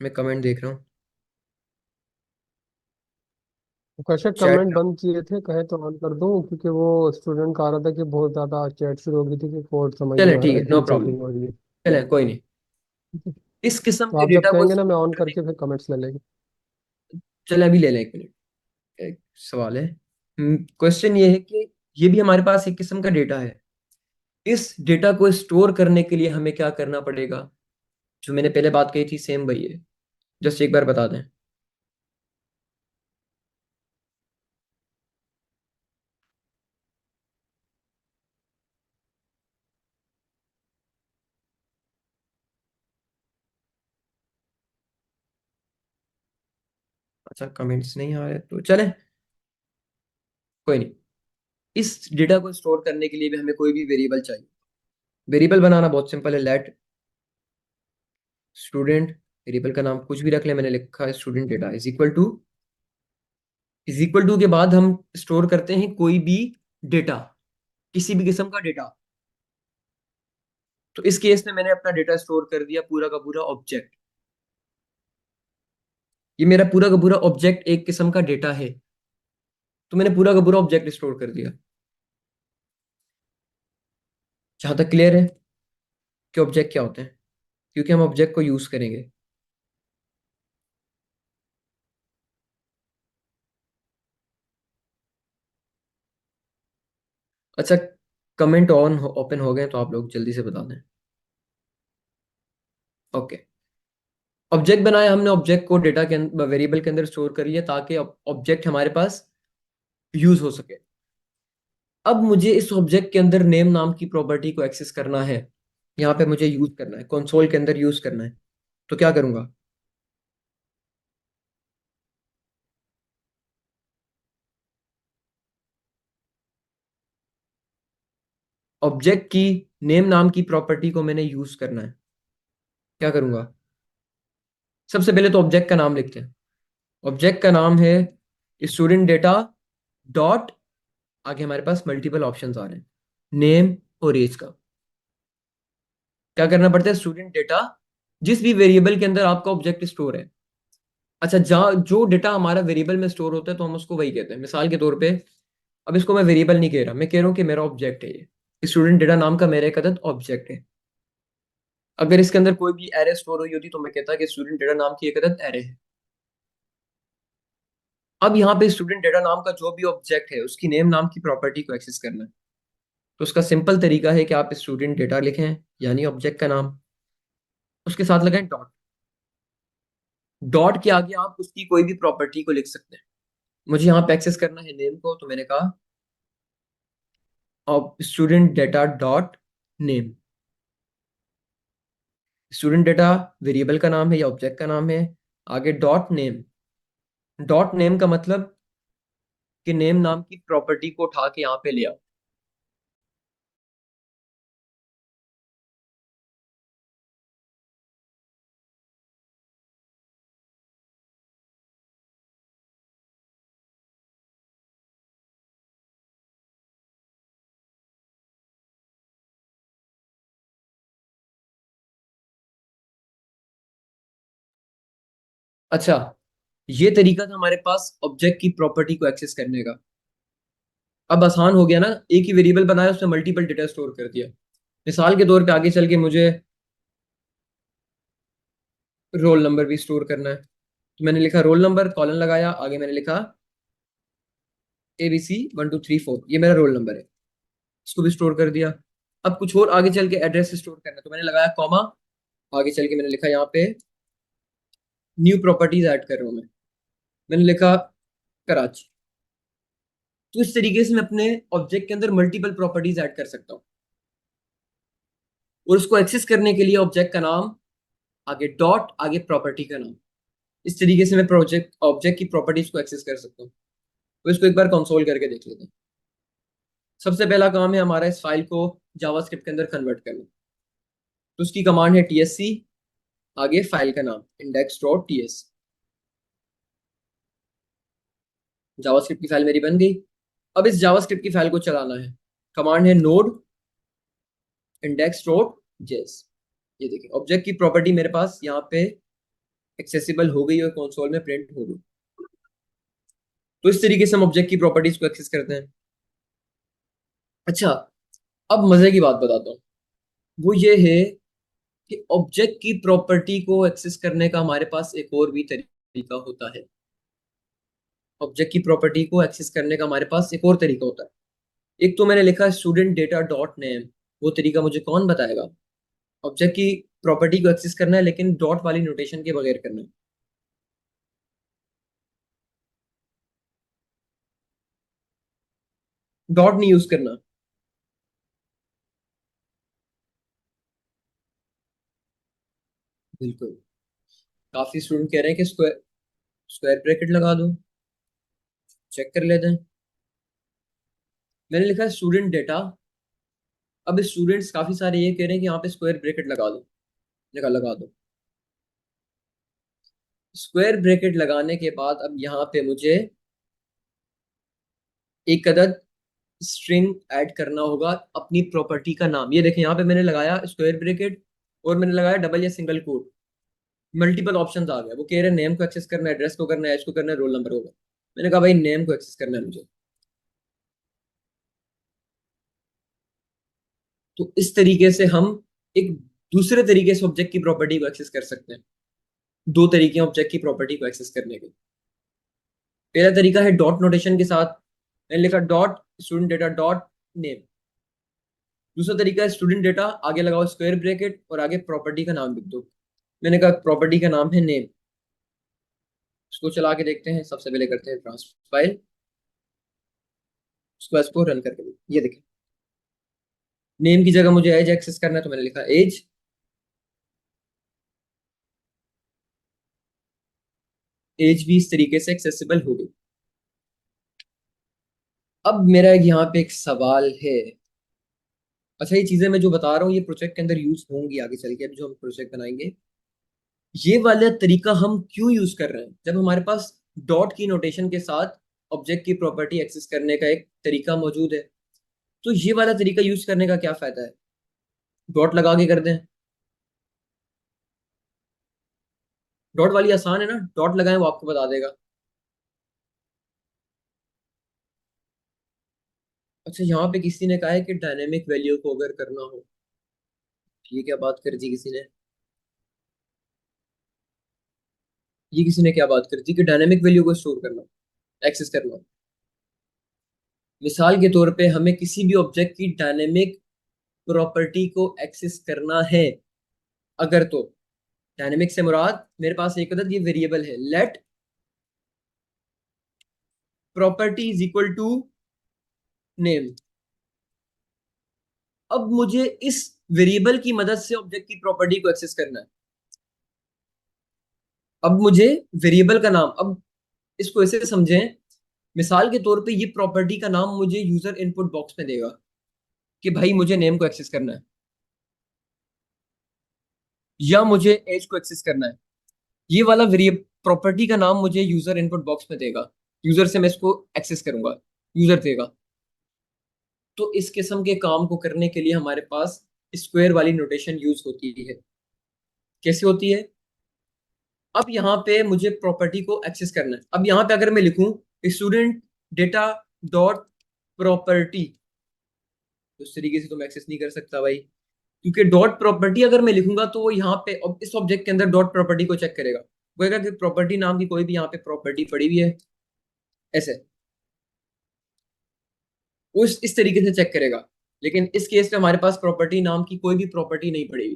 मैं कमेंट देख रहा हूँ कश्यप चैट। कमेंट बंद किए थे, कहे तो ऑन कर दूं, क्योंकि वो स्टूडेंट का आ रहा था कि बहुत ज्यादा चैट शुरू हो गई थी कि कोड समझ चले नहीं आ ठीक रहा, है, नो इतनी प्रॉब्लम, चैटिंग हो रही है। चले कोई नहीं। ठीक है। इस किस्म तो के आप जब डेटा को कहेंगे ना, मैं स्टोर ऑन करने, करके फिर कमेंट्स ले लेंगे। चले अभी ले लें, एक मिनट, एक सवाल है, क्वेश्चन ये है कि ये भी हमारे पास एक किस्म का डेटा है, इस डेटा को स्टोर करने के लिए हमें क्या करना पड़ेगा। जो मैंने पहले बात कही थी सेम वही है, जस्ट एक बार बता दें। अच्छा, कमेंट्स नहीं आ रहे तो चले कोई नहीं। इस डेटा को स्टोर करने के लिए भी हमें कोई भी वेरिएबल चाहिए। वेरिएबल बनाना बहुत सिंपल है, लेट स्टूडेंट, वेरिएबल का नाम कुछ भी रख ले, मैंने लिखा है student data is equal to के बाद हम स्टोर करते हैं कोई भी डेटा, किसी भी किस्म का डेटा। तो इस केस में मैंने अपना डेटा स्टोर कर दिया पूरा का पूरा ऑब्जेक्ट, ये मेरा पूरा का पूरा ऑब्जेक्ट एक किस्म का डेटा है, तो मैंने पूरा का पूरा ऑब्जेक्ट स्टोर कर दिया। जहां तक क्लियर है कि ऑब्जेक्ट क्या होते हैं, क्योंकि हम ऑब्जेक्ट को यूज करेंगे। अच्छा, कमेंट ऑन ओपन हो गए तो आप लोग जल्दी से बता दें। ओके, ऑब्जेक्ट बनाया हमने, ऑब्जेक्ट को डेटा के अंदर, वेरिएबल के अंदर स्टोर करिए ताकि ऑब्जेक्ट हमारे पास यूज हो सके। अब मुझे इस ऑब्जेक्ट के अंदर नेम नाम की प्रॉपर्टी को एक्सेस करना है, यहाँ पे मुझे यूज करना है, कंसोल के अंदर यूज करना है, तो क्या करूंगा, ऑब्जेक्ट की नेम नाम की प्रॉपर्टी को मैंने यूज करना है, क्या करूंगा। सबसे पहले तो ऑब्जेक्ट का नाम लिखते हैं, ऑब्जेक्ट का नाम है स्टूडेंट डेटा डॉट, आगे हमारे पास मल्टीपल ऑप्शंस आ रहे हैं, नेम और एज का। क्या करना पड़ता है, स्टूडेंट डेटा, जिस भी वेरिएबल के अंदर आपका ऑब्जेक्ट स्टोर है। अच्छा, जहाँ जो डेटा हमारा वेरिएबल में स्टोर होता है तो हम उसको वही कहते हैं। मिसाल के तौर पे, अब इसको मैं वेरिएबल नहीं कह रहा, मैं कह रहा हूँ कि मेरा ऑब्जेक्ट है ये, स्टूडेंट डेटा नाम का मेरा एक अदद ऑब्जेक्ट है। अगर इसके अंदर कोई भी एरे स्टोर हुई होती तो मैं कहता कि स्टूडेंट डेटा नाम की एक अदद एरे है। अब यहाँ पे स्टूडेंट डेटा नाम का जो भी ऑब्जेक्ट है उसकी नेम नाम की प्रॉपर्टी को एक्सेस करना है, तो उसका सिंपल तरीका है कि आप स्टूडेंट डेटा लिखें, यानी ऑब्जेक्ट का नाम, उसके साथ लगाएं डॉट, डॉट के आगे आप उसकी कोई भी प्रॉपर्टी को लिख सकते हैं। मुझे यहाँ पे एक्सेस करना है नेम को, तो मैंने कहा student data dot name, student data variable का नाम है या ऑब्जेक्ट का नाम है। आगे डॉट नेम, डॉट नेम का मतलब कि नेम नाम की प्रॉपर्टी को उठा के यहाँ पे ले आओ। अच्छा, ये तरीका था हमारे पास ऑब्जेक्ट की प्रॉपर्टी को एक्सेस करने का। अब आसान हो गया ना, एक ही वेरिएबल बनाया उसमें मल्टीपल डेटा स्टोर कर दिया। मिसाल के तौर पे आगे चल के मुझे रोल नंबर भी स्टोर करना है, तो मैंने लिखा रोल नंबर, कॉलन लगाया, आगे मैंने लिखा ABC1234, ये मेरा रोल नंबर है, इसको भी स्टोर कर दिया। अब कुछ और आगे चल के एड्रेस स्टोर करना है, तो मैंने लगाया कॉमा, आगे चल के मैंने लिखा यहाँ पे न्यू प्रॉपर्टीज ऐड कर रहा हूँ मैंने लिखा कराची। तो इस तरीके से मैं अपने ऑब्जेक्ट के अंदर मल्टीपल प्रॉपर्टीज ऐड कर सकता हूँ, और उसको एक्सेस करने के लिए ऑब्जेक्ट का नाम, आगे डॉट, आगे प्रॉपर्टी का नाम। इस तरीके से मैं प्रोजेक्ट ऑब्जेक्ट की प्रॉपर्टीज को एक्सेस कर सकता हूँ। तो इसको एक बार कंसोल करके देख लेते हैं। सबसे पहला काम है हमारा इस फाइल को जावास्क्रिप्ट के अंदर कन्वर्ट करना। तो उसकी कमांड है tsc, आगे फाइल का नाम index.ts। जावास्क्रिप्ट की फाइल मेरी बन गई। अब इस जावास्क्रिप्ट की फाइल को चलाना है, कमांड है node index.js। ये देखिए ऑब्जेक्ट की प्रॉपर्टी मेरे पास यहाँ पे एक्सेसिबल हो गई और कंसोल में प्रिंट हो गई। तो इस तरीके से हम ऑब्जेक्ट की प्रॉपर्टीज को एक्सेस करते हैं। अच्छा, अब मजे की बात बताता हूँ, वो ये है कि ऑब्जेक्ट की प्रॉपर्टी को एक्सेस करने का हमारे पास एक और भी तरीका होता है। ऑब्जेक्ट की प्रॉपर्टी को एक्सेस करने का हमारे पास एक और तरीका होता है। एक तो मैंने लिखा स्टूडेंट डेटा डॉट नेम, वो तरीका मुझे कौन बताएगा? ऑब्जेक्ट की प्रॉपर्टी को एक्सेस करना है लेकिन डॉट वाली नोटेशन के बगैर करना है। डॉट नहीं यूज करना। बिल्कुल, काफी स्टूडेंट कह रहे हैं कि स्क्वायर स्क्वायर ब्रैकेट लगा दो, चेक कर लेते हैं। मैंने लिखा स्टूडेंट डेटा। अब स्टूडेंट्स काफी सारे ये कह रहे हैं कि यहाँ पे स्क्वायर ब्रैकेट लगा दो, लगा दो। स्क्वायर ब्रैकेट लगाने के बाद अब यहाँ पे मुझे एक अदद स्ट्रिंग ऐड करना होगा अपनी प्रॉपर्टी का नाम। ये देखें यहाँ पे मैंने लगाया स्क्वायर ब्रैकेट और मैंने लगाया डबल या सिंगल कोट। मल्टीपल ऑप्शंस आ गए। वो कह रहे हैं नेम को एक्सेस करना है, एड्रेस को करना है, एज को करना है, रोल नंबर होगा। मैंने कहा भाई नेम को एक्सेस करना है मुझे। तो इस तरीके से हम एक दूसरे तरीके से ऑब्जेक्ट की प्रॉपर्टी को एक्सेस कर सकते हैं। दो तरीके हैं ऑब्जेक्ट की प्रॉपर्टी को एक्सेस करने के। पहला तरीका है डॉट नोटेशन के साथ, मैंने लिखा dot student data dot name. दूसरा तरीका है स्टूडेंट डेटा, आगे लगाओ स्क्वायर ब्रैकेट और आगे प्रॉपर्टी का नाम लिख दो। मैंने कहा प्रॉपर्टी का नाम है नेम। इसको चला के देखते हैं। सबसे पहले करते हैं ट्रांसफर फाइल, इसको रन करके ये देखें नेम की जगह मुझे एज एक्सेस करना है तो मैंने लिखा एज। एज भी इस तरीके से एक्सेसिबल हो गई। अब मेरा यहाँ पे एक सवाल है। अच्छा, ये चीजें मैं जो बता रहा हूँ ये प्रोजेक्ट के अंदर यूज होंगी आगे चल के, अब जो हम प्रोजेक्ट बनाएंगे। ये वाला तरीका हम क्यों यूज कर रहे हैं? जब हमारे पास डॉट की नोटेशन के साथ ऑब्जेक्ट की प्रॉपर्टी एक्सेस करने का एक तरीका मौजूद है, तो ये वाला तरीका यूज करने का क्या फायदा है? डॉट लगा के कर दें। डॉट वाली आसान है ना, डॉट लगाएं वो आपको बता देगा। अच्छा, यहाँ पे किसी ने कहा है कि डायनेमिक वैल्यू को अगर करना हो, ये क्या बात कर दी किसी ने? ये किसी ने क्या बात कर दी कि डायनेमिक वैल्यू को स्टोर करना, एक्सेस करना? मिसाल के तौर पे हमें किसी भी ऑब्जेक्ट की डायनेमिक प्रॉपर्टी को एक्सेस करना है अगर, तो डायनेमिक से मुराद मेरे पास एक अदद ये वेरिएबल है let property is equal to name. अब मुझे इस वेरिएबल की मदद से ऑब्जेक्ट की प्रॉपर्टी को एक्सेस करना है। अब मुझे वेरिएबल का नाम, अब इसको ऐसे समझें, मिसाल के तौर पे ये प्रॉपर्टी का नाम मुझे यूजर इनपुट बॉक्स में देगा कि भाई मुझे नेम को एक्सेस करना है या मुझे एज को एक्सेस करना है। ये वाला वेरिएबल प्रॉपर्टी का नाम मुझे यूजर इनपुट बॉक्स में देगा, यूजर से मैं इसको एक्सेस करूंगा, यूजर देगा। तो इस किस्म के काम को करने के लिए हमारे पास स्क्वायर वाली नोटेशन यूज होती है। कैसे होती है? अब यहाँ पे मुझे प्रॉपर्टी को एक्सेस करना है। अब यहाँ पे अगर मैं लिखूं स्टूडेंट डेटा डॉट प्रॉपर्टी, तो इस तरीके से तो मैं एक्सेस नहीं कर सकता भाई, क्योंकि डॉट प्रॉपर्टी अगर मैं लिखूंगा तो वो यहाँ पे इस ऑब्जेक्ट के अंदर डॉट प्रॉपर्टी को चेक करेगा, वो कहेगा कि प्रॉपर्टी नाम की कोई भी यहाँ पे प्रॉपर्टी पड़ी हुई है, ऐसे वो इस तरीके से चेक करेगा। लेकिन इस केस में हमारे पास प्रॉपर्टी नाम की कोई भी प्रॉपर्टी नहीं पड़ी हुई,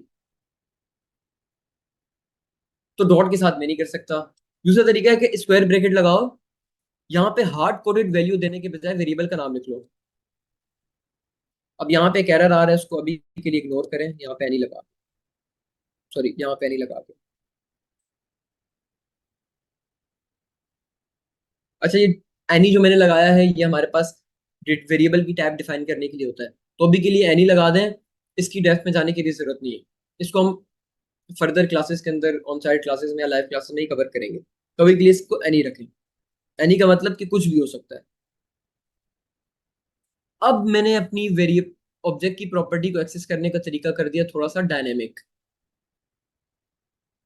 तो डॉट के साथ मैं नहीं कर सकता। दूसरा तरीका है कि स्क्वायर ब्रैकेट लगाओ, यहाँ पे हार्ड कोडेड वैल्यू देने के बजाय वेरिएबल का नाम लिख लो। अब यहाँ पे एक एरर आ रहा है, उसको अभी के लिए इग्नोर करें, यहाँ पे नहीं लगा, सॉरी यहाँ पे नहीं लगा के। अच्छा, ये एनी जो मैंने लगाया है ये हमारे पास वेरिएबल की टाइप डिफाइन करने के लिए होता है, तो अभी के लिए एनी लगा दें, इसकी डेप्थ में जाने की भी जरूरत नहीं है। इसको हम फर्दर क्लासेस के अंदर ऑन साइट क्लासेस में या लाइव क्लासेस में ही कवर करेंगे। कभी के लिए इसको एनी रखें। एनी का मतलब कि कुछ भी हो सकता है। अब मैंने अपनी वेरिएबल ऑब्जेक्ट की प्रॉपर्टी को एक्सेस करने का तरीका कर दिया थोड़ा सा डायनेमिक।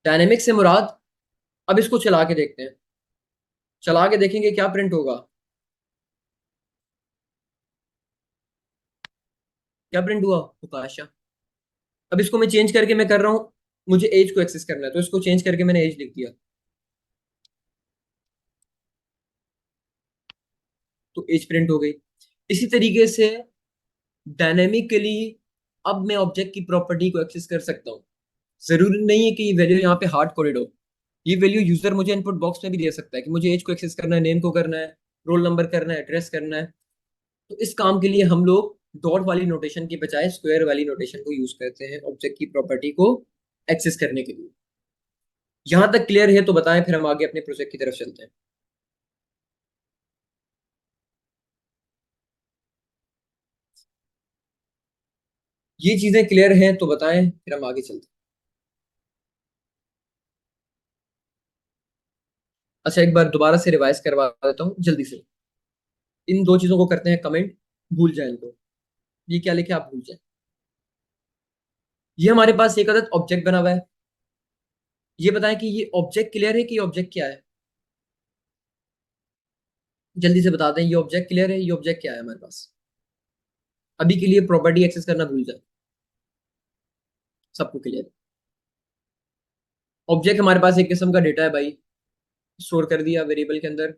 डायनेमिक से मुराद, अब इसको चला के देखते हैं, चला के देखेंगे क्या प्रिंट होगा। क्या प्रिंट हुआ? उकाशा। अब इसको मैं चेंज करके मैं कर रहा हूं, मुझे एज को एक्सेस करना है, तो इसको चेंज करके मैंने एज लिख दिया, तो एज प्रिंट हो गई। इसी तरीके से डायनेमिकली अब मैं ऑब्जेक्ट की प्रॉपर्टी को एक्सेस कर सकता हूँ। जरूरी नहीं है कि ये वैल्यू यहाँ पे हार्ड कोडेड हो, ये वैल्यू यूजर मुझे इनपुट बॉक्स में भी दे सकता है कि मुझे एज को एक्सेस करना है, नेम को करना है, रोल नंबर करना है, एड्रेस करना है। तो इस काम के लिए हम लोग डॉट वाली नोटेशन की बजाय स्क्वायर वाली नोटेशन को यूज करते हैं ऑब्जेक्ट की प्रॉपर्टी को एक्सेस करने के लिए। यहां तक क्लियर है तो बताएं, फिर हम आगे अपने प्रोजेक्ट की तरफ चलते हैं। ये चीजें क्लियर हैं तो बताएं, फिर हम आगे चलते हैं। अच्छा, एक बार दोबारा से रिवाइज करवा देता हूँ जल्दी से। इन दो चीजों को करते हैं कमेंट, भूल जाए इनको। ये क्या लिखे आप भूल जाए। ये हमारे पास एक अदद ऑब्जेक्ट बना हुआ है। ये बताएं कि ये ऑब्जेक्ट क्लियर है कि ये ऑब्जेक्ट क्या है। जल्दी से बता दें, ये ऑब्जेक्ट क्लियर है, ये ऑब्जेक्ट क्या है हमारे पास। अभी के लिए प्रॉपर्टी एक्सेस करना भूल जाए, सबको क्लियर है। ऑब्जेक्ट हमारे पास एक किस्म का डेटा है भाई, स्टोर कर दिया वेरिएबल के अंदर,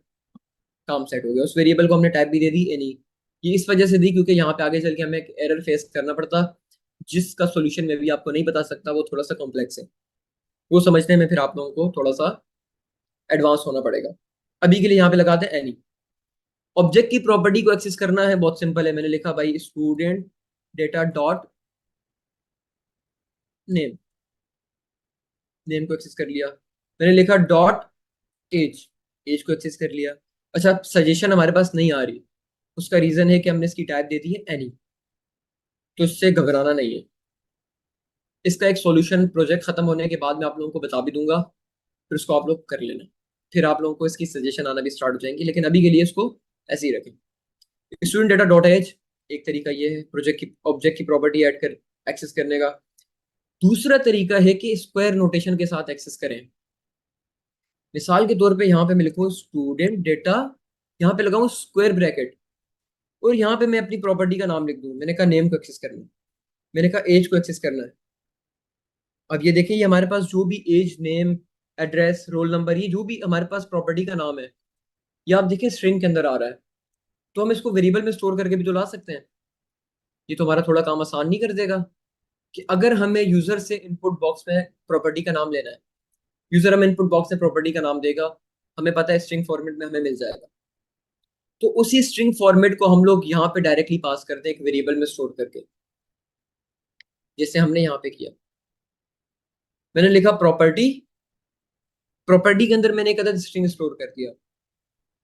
काम सेट हो गया। उस वेरिएबल को हमने टाइप भी दे दी एनी। ये इस वजह से दी क्योंकि यहाँ पे आगे चल के हमें एक एरर फेस करना पड़ता, जिसका सोल्यूशन मैं भी आपको नहीं बता सकता, वो थोड़ा सा कॉम्प्लेक्स है। वो समझने में फिर आप लोगों को थोड़ा सा एडवांस होना पड़ेगा। अभी के लिए यहाँ पे लगाते हैं एनी। ऑब्जेक्ट की प्रॉपर्टी को एक्सेस करना है, बहुत सिंपल है। मैंने लिखा भाई student data dot name, name को एक्सेस कर लिया। मैंने लिखा डॉट एज, एज को एक्सेस कर लिया। अच्छा, सजेशन हमारे पास नहीं आ रही, उसका रीजन है कि हमने इसकी टाइप दे दी है एनी, तो इससे घबराना नहीं है। इसका एक सॉल्यूशन प्रोजेक्ट खत्म होने के बाद मैं आप लोगों को बता भी दूंगा, फिर उसको आप लोग कर लेना। फिर आप लोगों को इसकी सजेशन आना भी स्टार्ट हो जाएंगी, लेकिन अभी के लिए इसको ऐसे ही रखें। स्टूडेंट डेटा डॉट एज एक तरीका ये है प्रोजेक्ट की ऑब्जेक्ट की प्रॉपर्टी ऐड कर एक्सेस करने का। दूसरा तरीका है कि स्क्वायर नोटेशन के साथ एक्सेस करें। मिसाल के तौर पे यहाँ पे मैं लिखूँ स्टूडेंट डेटा, यहाँ पे लगाऊं स्क्वायर ब्रैकेट, और यहाँ पे मैं अपनी प्रॉपर्टी का नाम लिख दूं। मैंने कहा नेम को एक्सेस करना है, मैंने कहा एज को एक्सेस करना है। अब ये देखिए, ये हमारे पास जो भी age, name, address, roll number, ये जो भी हमारे पास प्रॉपर्टी का नाम है, ये आप देखिए स्ट्रिंग के अंदर आ रहा है। तो हम इसको वेरिएबल में स्टोर करके भी तो ला सकते हैं। ये तो हमारा थोड़ा काम आसान नहीं कर देगा कि अगर हमें यूजर से इनपुट बॉक्स में प्रॉपर्टी का नाम लेना है, यूजर हमें इनपुट बॉक्स में प्रॉपर्टी का नाम देगा, हमें पता है स्ट्रिंग फॉर्मेट में हमें मिल जाएगा, तो उसी स्ट्रिंग फॉर्मेट को हम लोग यहाँ पे डायरेक्टली पास करते हैं एक वेरिएबल में स्टोर करके। जैसे हमने यहाँ पे किया। मैंने लिखा प्रॉपर्टी, प्रॉपर्टी के अंदर मैंने एक अदद स्ट्रिंग स्टोर कर दिया।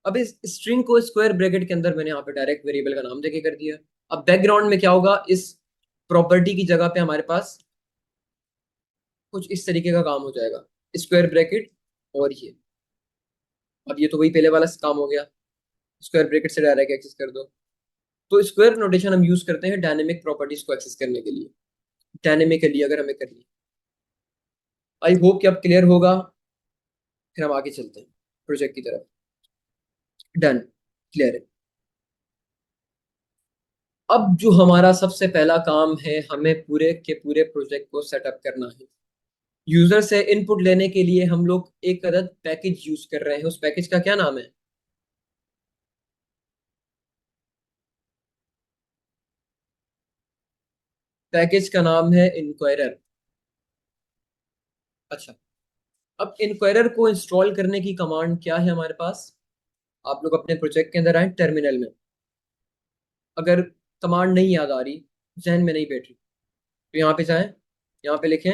अब इस स्ट्रिंग को स्क्वायर ब्रैकेट के अंदर मैंने यहाँ पे डायरेक्ट वेरिएबल का नाम देके कर दिया। अब बैकग्राउंड में क्या होगा, इस प्रॉपर्टी की जगह पे हमारे पास कुछ इस तरीके का काम हो जाएगा, स्क्वायर ब्रैकेट और ये। अब ये तो वही पहले वाला काम हो गया, स्क्वायर ब्रैकेट से डायरेक्ट एक्सेस कर दो। तो स्क्वायर नोटेशन हम यूज करते हैं डायनेमिक प्रॉपर्टीज को एक्सेस करने के लिए, डायनेमिकली अगर हमें करनी। आई होप कि अब क्लियर होगा। फिर हम आगे चलते हैं प्रोजेक्ट की तरफ। डन, क्लियर है। अब जो हमारा सबसे पहला काम है, हमें पूरे के पूरे प्रोजेक्ट को सेटअप करना है। यूजर से इनपुट लेने के लिए हम लोग एक अदद पैकेज यूज कर रहे हैं। उस पैकेज का क्या नाम है? पैकेज का नाम है इंक्वायरर। अच्छा, अब इंक्वायरर को इंस्टॉल करने की कमांड क्या है हमारे पास? आप लोग अपने प्रोजेक्ट के अंदर आए, टर्मिनल में। अगर कमांड नहीं याद आ रही, जहन में नहीं बैठ रही, तो यहाँ पे जाएं, यहाँ पे लिखें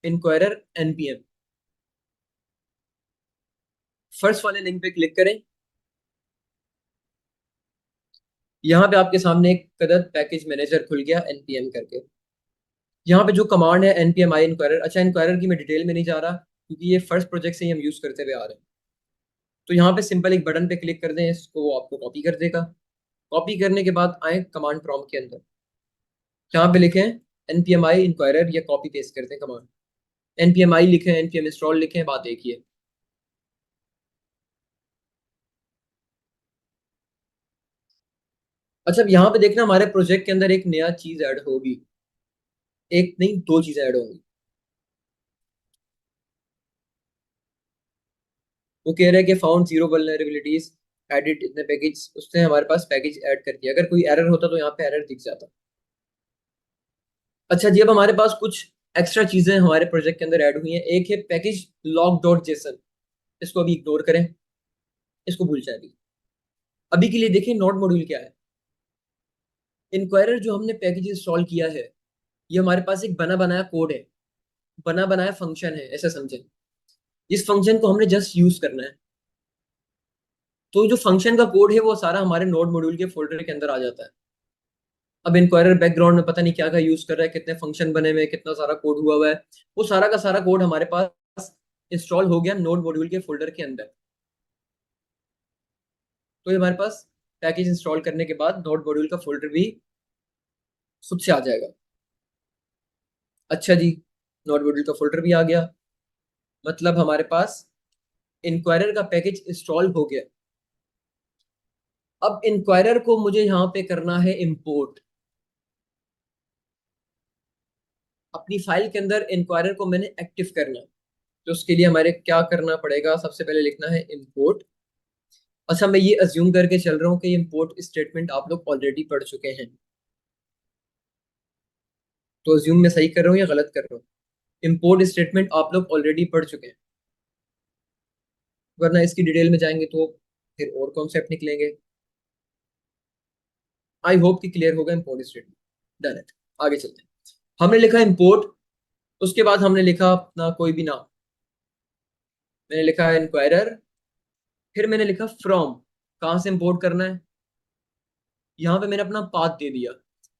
इंक्वायरर npm। फर्स्ट वाले लिंक पे क्लिक करें। यहाँ पे आपके सामने एक कदर पैकेज मैनेजर खुल गया npm करके। यहाँ पे जो कमांड है npm i इंक्वायरर। अच्छा, इंक्वायरर की मैं डिटेल में नहीं जा रहा क्योंकि ये फर्स्ट प्रोजेक्ट से ही हम यूज करते हुए आ रहे हैं। तो यहाँ पे सिंपल एक बटन पे क्लिक कर दें, इसको वो आपको कॉपी कर देगा। कॉपी करने के बाद आए कमांड प्रॉम्प्ट के अंदर, यहाँ पे लिखें npm i इंक्वायरर, या कॉपी पेस्ट करते हैं कमांड। npm i लिखें, npm इंस्टॉल लिखें, बात एक ही है। अच्छा, अब यहाँ पे देखना हमारे प्रोजेक्ट के अंदर एक नया चीज ऐड होगी। एक नहीं, दो चीजें ऐड होंगी। वो कह रहे हैं कि फाउंड जीरो वल्नरेबिलिटीज, एडिट इतने पैकेज। उसने हमारे पास पैकेज ऐड कर दिया। अगर कोई एरर होता तो यहाँ पे एरर दिख जाता। अच्छा जी, अब हमारे पास कुछ एक्स्ट्रा चीजें हमारे प्रोजेक्ट के अंदर ऐड हुई हैं। एक है पैकेज लॉग डॉट जेसन। इसको अभी इग्नोर करें, इसको भूल जाए अभी। अभी के लिए देखिए नोड मॉड्यूल क्या है। इंक्वायरर जो हमने पैकेज इंस्टॉल किया है, ये हमारे पास एक बना बनाया कोड है, बना बनाया फंक्शन है, ऐसे समझें। इस फंक्शन को हमने जस्ट यूज करना है। तो जो फंक्शन का कोड है वो सारा हमारे नोड मॉड्यूल के फोल्डर के अंदर आ जाता है। अब इंक्वायरर बैकग्राउंड में पता नहीं क्या क्या यूज कर रहा है, कितने फंक्शन बने हुए हैं, कितना सारा कोड हुआ हुआ है, वो सारा का सारा कोड हमारे पास इंस्टॉल हो गया नोड मॉड्यूल के फोल्डर के अंदर। तो ये हमारे पास पैकेज इंस्टॉल करने के बाद नोड मॉड्यूल का फोल्डर भी खुद से आ जाएगा। अच्छा जी, नोड मॉड्यूल का फोल्डर भी आ गया, मतलब हमारे पास इंक्वायरर का पैकेज इंस्टॉल हो गया। अब इंक्वायरर को मुझे यहाँ पे करना है इंपोर्ट। अपनी फाइल के अंदर इंक्वायरर को मैंने एक्टिव करना है। तो उसके लिए हमारे क्या करना पड़ेगा? सबसे पहले लिखना है इंपोर्ट। अच्छा, मैं ये अज्यूम करके चल रहा हूँ कि इंपोर्ट स्टेटमेंट आप लोग ऑलरेडी पढ़ चुके हैं। तो अज्यूम मैं सही कर रहा हूँ या गलत कर रहा हूँ? इंपोर्ट स्टेटमेंट आप लोग ऑलरेडी पढ़ चुके हैं, वरना इसकी डिटेल में जाएंगे तो फिर और कॉन्सेप्ट निकलेंगे। आई होप कि क्लियर होगा इंपोर्ट स्टेटमेंट। डन है, आगे चलते हैं। हमने लिखा इंपोर्ट, उसके बाद हमने लिखा अपना कोई भी नाम। मैंने लिखा इंक्वायरर, फिर मैंने लिखा फ्रॉम, कहाँ से इंपोर्ट करना है। यहाँ पे मैंने अपना पाथ दे दिया।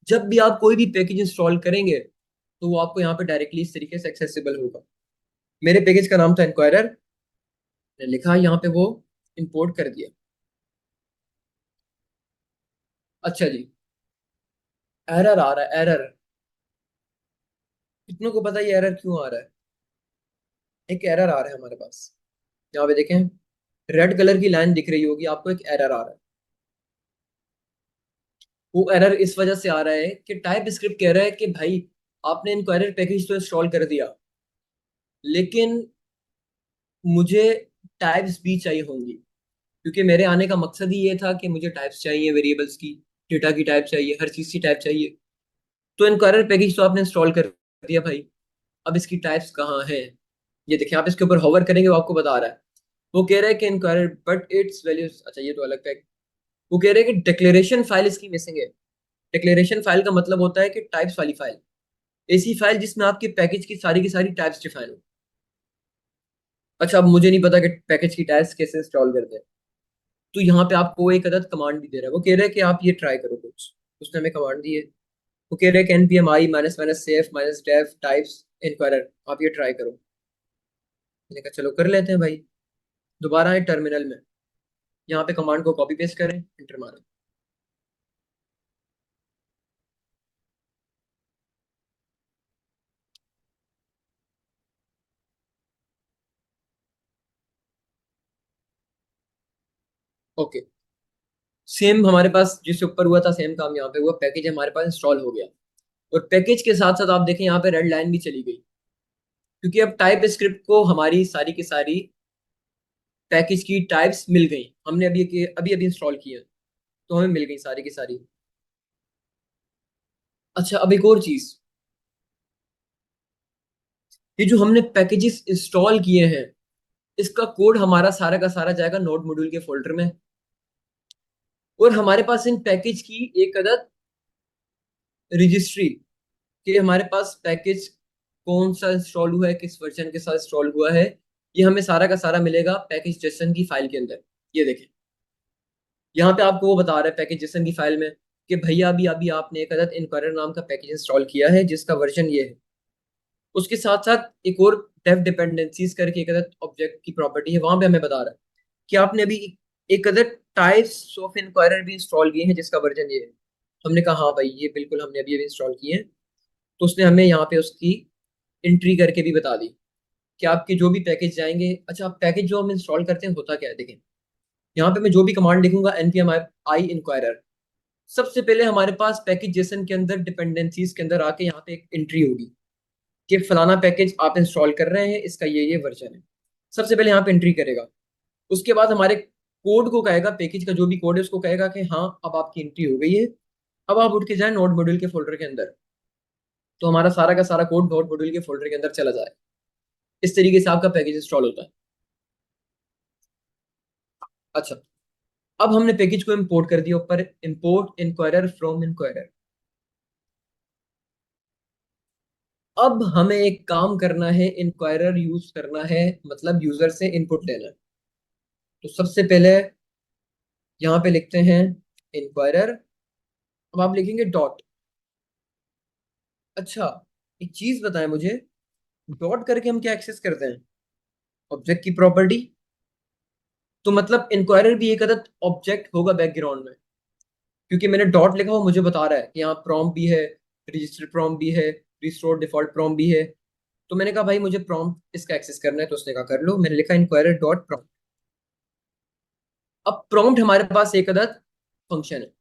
जब भी आप कोई भी पैकेज इंस्टॉल करेंगे तो वो आपको यहाँ पे डायरेक्टली इस तरीके से एक्सेसिबल होगा। मेरे पैकेज का नाम था इंक्वायरर, मैंने लिखा यहाँ पे, वो इंपोर्ट कर दिया। अच्छा जी, एरर आ रहा है, एरर। कितनों को पता है ये एरर क्यों आ रहा है? एक एरर आ रहा है हमारे पास, यहाँ पे देखें, रेड कलर की लाइन दिख रही होगी आपको, एक एरर आ रहा है। वो एरर इस वजह से आ रहा है कि टाइप स्क्रिप्ट कह रहा है कि भाई आपने इंक्वायरर पैकेज तो इंस्टॉल कर दिया, लेकिन मुझे टाइप्स भी चाहिए होंगी, क्योंकि मेरे आने का मकसद ही ये था कि मुझे टाइप्स चाहिए, वेरिएबल्स की, डेटा की टाइप चाहिए, हर चीज़ की टाइप चाहिए। तो इंक्वायरर पैकेज तो आपने इंस्टॉल कर दिया भाई, अब इसकी टाइप्स कहाँ है? ये देखिए, आप इसके ऊपर होवर करेंगे वो आपको बता रहा है। वो कह रहा है कि इंक्वायरर बट इट्स वैल्यूज, अच्छा ये तो अलग पैक। वो कह रहे हैं कि डिक्लेरेशन फाइल इसकी मिसिंग है। डिक्लेरेशन फाइल का मतलब होता है कि टाइप्स वाली फाइल। ऐसी फाइल जिसमें आपके पैकेज की सारी टाइप्स डिफाइन हो। अच्छा, अब मुझे नहीं पता कि पैकेज की टाइप्स कैसे इंस्टॉल करते हैं, तो यहाँ पे आपको एक अदद कमांड भी दे रहा है। वो कह रहा है कि आप ये ट्राई करो कुछ, उसने हमें कमांड दी है। वो कह रहा है कि npm i -saf -dev types inquirer, आप ये ट्राई करो। मैंने कहा चलो कर लेते हैं भाई। दोबारा आए टर्मिनल में, यहाँ पे कमांड को कॉपी पेस्ट करें, एंटर मारें। ओके, सेम हमारे पास जिससे ऊपर हुआ था सेम काम यहाँ पे हुआ। पैकेज हमारे पास इंस्टॉल हो गया, और पैकेज के साथ साथ आप देखें यहाँ पे रेड लाइन भी चली गई, क्योंकि अब टाइप स्क्रिप्ट को हमारी सारी की सारी पैकेज की टाइप्स मिल गई। हमने अभी अभी अभी इंस्टॉल किया, तो हमें मिल गई सारी की सारी। अच्छा, अब एक और चीज, ये जो हमने पैकेजेस इंस्टॉल किए हैं, इसका कोड हमारा सारा का सारा जाएगा नोड मॉड्यूल के फोल्डर में, और हमारे पास इन पैकेज की एक अदद रजिस्ट्री कि हमारे पास पैकेज कौन सा इंस्टॉल हुआ है, किस वर्जन के साथ इंस्टॉल हुआ है, ये हमें सारा का सारा मिलेगा पैकेज जेसन की फाइल के अंदर। ये देखें, यहाँ पे आपको वो बता रहा है पैकेज जेसन की फाइल में कि भैया अभी अभी आपने एक अदद इनक्वायरर नाम का पैकेज इंस्टॉल किया है जिसका वर्जन ये है। उसके साथ साथ एक और डेफ डिपेंडेंसीज करके एक अदद ऑब्जेक्ट की प्रॉपर्टी है, वहां पे हमें बता रहा है कि आपने अभी एक अदद टाइप्स ऑफ इनक्वायरर भी इंस्टॉल किए हैं जिसका वर्जन ये है। हमने कहा हाँ भाई, ये बिल्कुल हमने अभी अभी इंस्टॉल किए हैं। तो उसने हमें यहाँ पे उसकी एंट्री करके भी बता दी कि आपके जो भी पैकेज जाएंगे। अच्छा, पैकेज जो हम इंस्टॉल करते हैं होता क्या है, देखें यहाँ पे मैं जो भी कमांड लिखूंगा npm i inquirer, सबसे पहले हमारे पास पैकेज जेसन के अंदर डिपेंडेंसीज के अंदर आके यहाँ पे एक एंट्री होगी कि फलाना पैकेज आप इंस्टॉल कर रहे हैं, इसका ये वर्जन है। सबसे पहले यहाँ पे एंट्री करेगा। उसके बाद हमारे कोड को कहेगा, पैकेज का जो भी कोड है उसको कहेगा कि हाँ अब आपकी एंट्री हो गई है, अब आप उठ के जाए नोड मॉड्यूल के फोल्डर के अंदर। तो हमारा सारा का सारा कोड नोड मॉड्यूल के फोल्डर के अंदर चला जाए। इस तरीके से आपका पैकेज इंस्टॉल होता है। अच्छा, अब हमने पैकेज को इंपोर्ट कर दिया ऊपर, इंपोर्ट इंक्वायरर फ्रॉम इंक्वायरर। अब हमें एक काम करना है, इंक्वायरर यूज करना है, मतलब यूजर से इनपुट लेना है। तो सबसे पहले यहाँ पे लिखते हैं इंक्वायरर, अब आप लिखेंगे डॉट। अच्छा, एक चीज बताएं मुझे, डॉट करके हम क्या एक्सेस करते हैं, ऑब्जेक्ट की प्रॉपर्टी। तो मतलब इंक्वायरर भी एक अदद ऑब्जेक्ट होगा बैकग्राउंड में, क्योंकि मैंने डॉट लिखा हुआ मुझे बता रहा है कि यहाँ प्रॉम्प्ट भी है, रजिस्टर प्रॉम्प्ट भी है, रिस्टोर डिफॉल्ट प्रॉम्प्ट भी है। तो मैंने कहा भाई मुझे प्रॉम्प्ट इसका एक्सेस करना है, तो उसने कहा कर लो। मैंने लिखा इंक्वायरर डॉट प्रॉम्प्ट। अब प्रॉम्प्ट हमारे पास एक अदद फंक्शन है,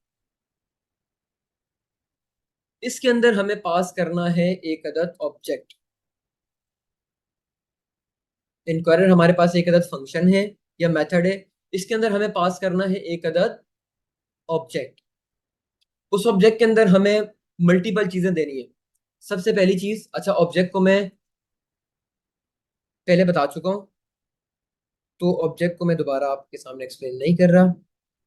इसके अंदर हमें पास करना है एक अदद ऑब्जेक्ट। इंक्वायरर हमारे पास एक अदद फंक्शन है या मेथड है, इसके अंदर हमें पास करना है एक अदद ऑब्जेक्ट। उस ऑब्जेक्ट के अंदर हमें मल्टीपल चीजें देनी है। सबसे पहली चीज, अच्छा ऑब्जेक्ट को मैं पहले बता चुका हूं, तो ऑब्जेक्ट को मैं दोबारा आपके सामने एक्सप्लेन नहीं कर रहा।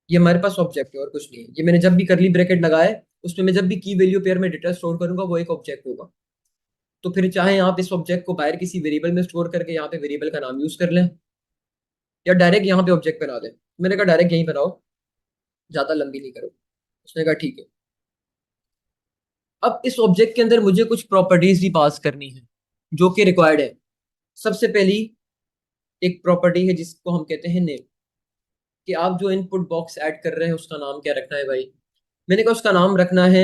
ये हमारे पास ऑब्जेक्ट है और कुछ नहीं है। ये मैंने जब भी करली ब्रैकेट लगाए, उसमें मैं जब भी की वैल्यू पेयर में डेटा स्टोर करूंगा वो एक ऑब्जेक्ट होगा। तो फिर चाहे आप इस ऑब्जेक्ट को बाहर किसी वेरिएबल में स्टोर करके यहाँ पे वेरिएबल का नाम यूज कर लें, या डायरेक्ट यहाँ पे ऑब्जेक्ट बना दें। मैंने कहा डायरेक्ट यहीं बनाओ, ज्यादा लंबी नहीं करो। उसने कहा ठीक है। अब इस ऑब्जेक्ट के अंदर मुझे कुछ प्रॉपर्टीज भी पास करनी है जो कि रिक्वायर्ड है। सबसे पहली एक प्रॉपर्टी है जिसको हम कहते हैं नेम, कि आप जो इनपुट बॉक्स ऐड कर रहे हैं उसका नाम क्या रखना है भाई। मैंने कहा उसका नाम रखना है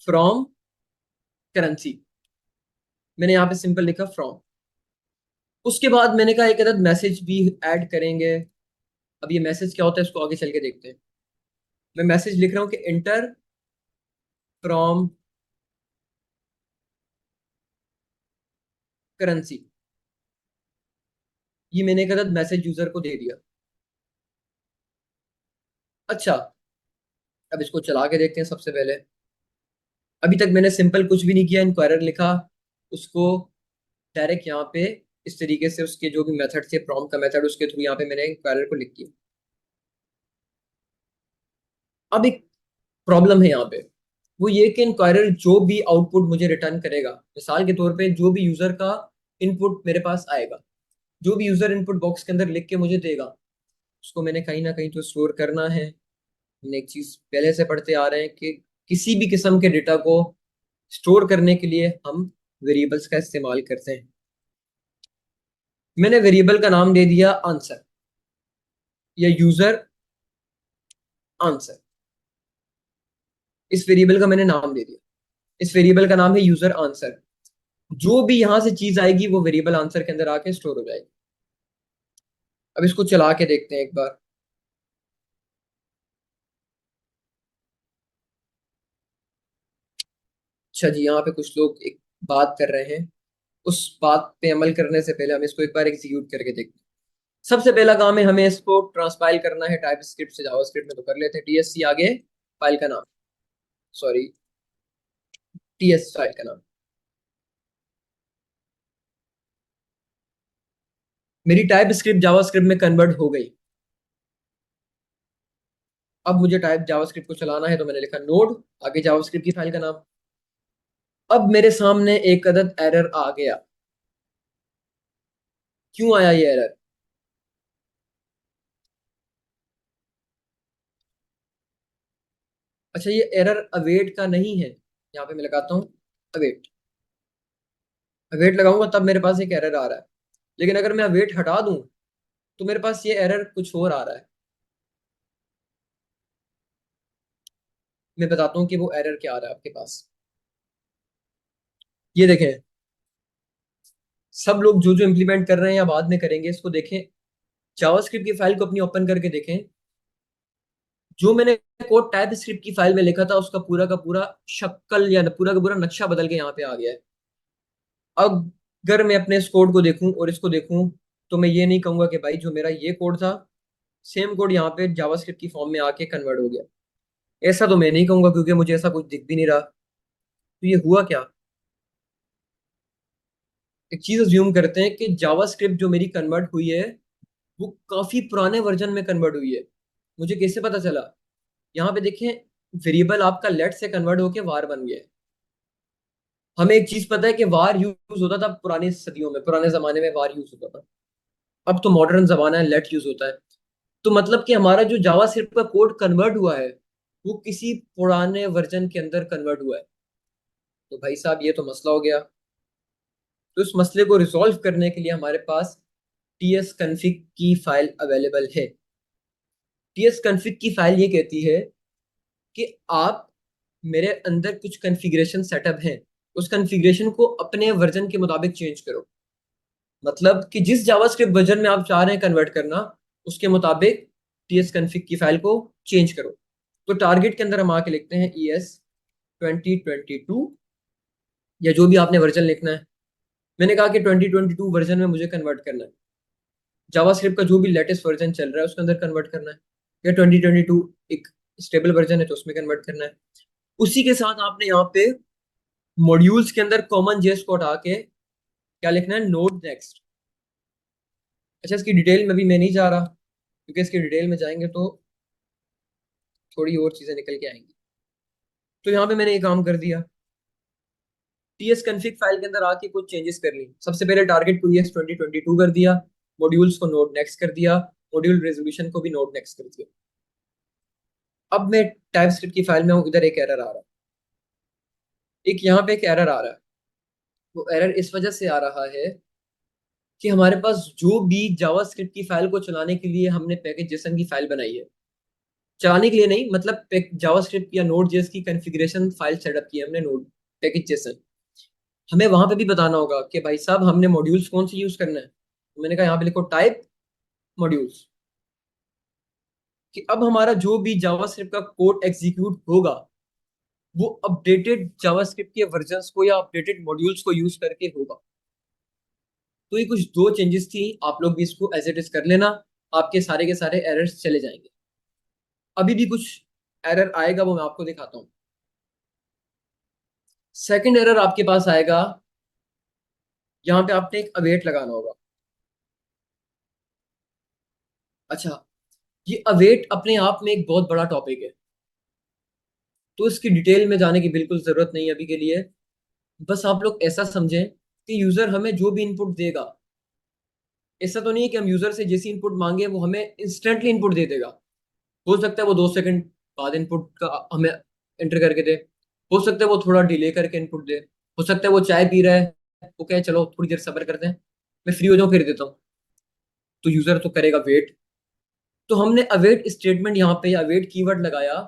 फ्रॉम करेंसी। मैंने यहाँ पे सिंपल लिखा फ्रॉम। उसके बाद मैंने कहा एक अदद मैसेज भी ऐड करेंगे। अब ये मैसेज क्या होता है इसको आगे चल के देखते हैं। मैं मैसेज लिख रहा हूँ कि एंटर फ्रॉम करेंसी। ये मैंने एक अदद मैसेज यूजर को दे दिया। अच्छा, अब इसको चला के देखते हैं। सबसे पहले अभी तक मैंने सिंपल कुछ भी नहीं किया, इंक्वायरर लिखा, उसको डायरेक्ट यहाँ पे इस तरीके से उसके जो भी मेथड थे प्रॉम्प्ट का मेथड, उसके थ्रू यहाँ पे मैंने इंक्वायरर को लिख दिया। अब एक प्रॉब्लम है यहाँ पे, वो ये कि इंक्वायरर जो भी आउटपुट मुझे रिटर्न करेगा, मिसाल के तौर पे जो भी यूजर का इनपुट मेरे पास आएगा, जो भी यूजर इनपुट बॉक्स के अंदर लिख के मुझे देगा, उसको मैंने कहीं ना कहीं तो स्टोर करना है। हमने एक चीज पहले से पढ़ते आ रहे हैं कि किसी भी किस्म के डेटा को स्टोर करने के लिए हम वेरिएबल्स का इस्तेमाल करते हैं। मैंने वेरिएबल का नाम दे दिया आंसर या यूजर आंसर। इस वेरिएबल का मैंने नाम दे दिया, इस वेरिएबल का नाम है यूजर आंसर। जो भी यहां से चीज आएगी वो वेरिएबल आंसर के अंदर आके स्टोर हो जाएगी। अब इसको चला के देखते हैं एक बार। अच्छा जी, यहाँ पे कुछ लोग एक बात कर रहे हैं, उस बात पे अमल करने से पहले हम इसको एक बार एग्जीक्यूट करके देखते हैं। सबसे पहला काम है हमें इसको ट्रांसपाइल करना है टाइप स्क्रिप्ट से जावास्क्रिप्ट में, तो कर लेते हैं TSC आगे फाइल का नाम, सॉरी TS फाइल का नाम। मेरी टाइप स्क्रिप्ट जावास्क्रिप्ट में कन्वर्ट हो गई। अब मुझे टाइप जावास्क्रिप्ट को चलाना है तो मैंने लिखा नोड आगे जावास्क्रिप्ट की फाइल का नाम। अब मेरे सामने एक अदद एरर आ गया। क्यों आया ये एरर? अच्छा, ये एरर अवेट का नहीं है। यहाँ पे मैं लगाता हूँ अवेट, अवेट लगाऊंगा तब मेरे पास एक एरर आ रहा है। लेकिन अगर मैं अवेट हटा दूं तो मेरे पास ये एरर कुछ और आ रहा है। मैं बताता हूँ कि वो एरर क्या आ रहा है आपके पास। ये देखें, सब लोग जो जो इंप्लीमेंट कर रहे हैं या बाद में करेंगे इसको देखें। जावास्क्रिप्ट की फाइल को अपनी ओपन करके देखें। जो मैंने कोड टाइप स्क्रिप्ट की फाइल में लिखा था उसका पूरा का पूरा शक्ल या पूरा का पूरा नक्शा बदल के यहाँ पे आ गया है। अब अगर मैं अपने इस कोड को देखूं और इसको देखूं तो मैं ये नहीं कहूंगा कि भाई जो मेरा ये कोड था सेम कोड यहाँ पे जावास्क्रिप्ट की फॉर्म में आके कन्वर्ट हो गया। ऐसा तो मैं नहीं कहूंगा क्योंकि मुझे ऐसा कुछ दिख भी नहीं रहा। तो ये हुआ क्या? एक चीज अज्यूम करते हैं कि जावास्क्रिप्ट जो मेरी कन्वर्ट हुई है वो काफी पुराने वर्जन में कन्वर्ट हुई है। मुझे कैसे पता चला? यहाँ पे देखें, वेरिएबल आपका लेट से कन्वर्ट होके वार बन गया है। हमें एक चीज पता है कि वार यूज होता था पुरानी सदियों में, पुराने जमाने में वार यूज होता था। अब तो मॉडर्न जमाना है, लेट यूज होता है। तो मतलब कि हमारा जो जावास्क्रिप्ट का कोड कन्वर्ट हुआ है वो किसी पुराने वर्जन के अंदर कन्वर्ट हुआ है। तो भाई साहब ये तो मसला हो गया। तो इस मसले को रिजॉल्व करने के लिए हमारे पास टीएस कन्फिग की फाइल अवेलेबल है। टीएस कन्फिग की फाइल ये कहती है कि आप मेरे अंदर कुछ कॉन्फ़िगरेशन सेटअप हैं, उस कॉन्फ़िगरेशन को अपने वर्जन के मुताबिक चेंज करो। मतलब कि जिस जावास्क्रिप्ट वर्जन में आप चाह रहे हैं कन्वर्ट करना उसके मुताबिक टीएस कन्फिग की फाइल को चेंज करो। तो टारगेट के अंदर हम आके लिखते हैं ES 2022 या जो भी आपने वर्जन लिखना है। मैंने कहा कि 2022 वर्जन में मुझे कन्वर्ट करना है। जावास्क्रिप्ट का जो भी लेटेस्ट वर्जन चल रहा है उसके अंदर कन्वर्ट करना है, या 2022 एक स्टेबल वर्जन है तो उसमें कन्वर्ट करना है। उसी के साथ आपने यहाँ पे मॉड्यूल्स के अंदर कॉमन जेस को हटा के क्या लिखना है? Node next. अच्छा, इसकी डिटेल में भी मैं नहीं जा रहा क्योंकि इसकी डिटेल में जाएंगे तो थोड़ी और चीजें निकल के आएंगी। तो यहाँ पे मैंने ये काम कर दिया, टीएस कन्फिग फाइल के अंदर आके कुछ चेंजेस कर ली। सबसे पहले टारगेट को ES 2022 कर दिया, मॉड्यूल्स को नोड नेक्स्ट कर दिया, मॉड्यूल रेजोल्यूशन को भी नोड नेक्स्ट कर दिया। अब मैं टाइप स्क्रिप्ट की फाइल में हूँ, इधर एक एरर आ रहा है, एक यहाँ पे एक एरर आ रहा है। वो एरर इस वजह से आ रहा है कि हमारे पास जो भी जावास्क्रिप्ट की फाइल को चलाने के लिए हमने पैकेज जेसन की फाइल बनाई है, चलाने के लिए नहीं, मतलब जावास्क्रिप्ट या नोड जेएस की कॉन्फ़िगरेशन फाइल सेटअप की है हमने नोड पैकेज जेसन। हमें वहां पे भी बताना होगा कि भाई साहब हमने मॉड्यूल्स कौन से यूज करना है। तो मैंने कहा यहाँ पे लिखो टाइप मॉड्यूल्स, कि अब हमारा जो भी जावास्क्रिप्ट का कोड एग्जीक्यूट होगा वो अपडेटेड जावास्क्रिप्ट के वर्जन्स को या अपडेटेड मॉड्यूल्स को यूज करके होगा। तो ये कुछ दो चेंजेस थी, आप लोग भी इसको एज इट इज कर लेना, आपके सारे के सारे एरर्स चले जाएंगे। अभी भी कुछ एरर आएगा वो मैं आपको दिखाता हूँ। सेकंड एरर आपके पास आएगा, यहाँ पे आपने एक अवेट लगाना होगा। अच्छा, ये अवेट अपने आप में एक बहुत बड़ा टॉपिक है। तो इसकी डिटेल में जाने की बिल्कुल जरूरत नहीं है अभी के लिए। बस आप लोग ऐसा समझें कि यूजर हमें जो भी इनपुट देगा, ऐसा तो नहीं है कि हम यूजर से जैसी इनपुट मांगे वो हमें इंस्टेंटली इनपुट दे देगा। हो सकता है वो 2 सेकंड बाद इनपुट का हमें एंटर करके दे, हो सकता है वो थोड़ा डिले करके इनपुट दे, हो सकता है वो चाय पी रहा है, वो कहे चलो थोड़ी देर सब्र करते हैं, मैं फ्री हो जाऊं फिर देता हूँ, तो यूजर तो करेगा वेट। तो हमने अवेट स्टेटमेंट यहाँ पे अवेट कीवर्ड लगाया,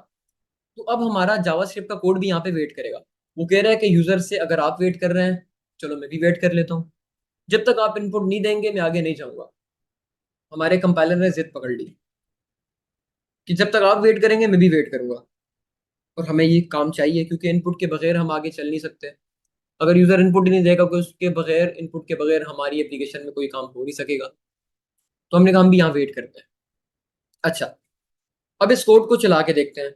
तो अब हमारा जावास्क्रिप्ट का कोड भी यहाँ पे वेट करेगा। वो कह रहा है कि यूजर से अगर आप वेट कर रहे हैं, चलो मैं भी वेट कर लेता हूँ, जब तक आप इनपुट नहीं देंगे मैं आगे नहीं जाऊंगा। हमारे कंपाइलर ने जिद पकड़ ली कि जब तक आप वेट करेंगे मैं भी वेट करूंगा, और हमें ये काम चाहिए क्योंकि इनपुट के बगैर हम आगे चल नहीं सकते। अगर यूजर इनपुट ही नहीं देगा, कि उसके बगैर इनपुट के बगैर हमारी एप्लीकेशन में कोई काम हो नहीं सकेगा, तो हमने कहा हम भी यहाँ वेट करते हैं। अच्छा, अब इस कोड को चला के देखते हैं।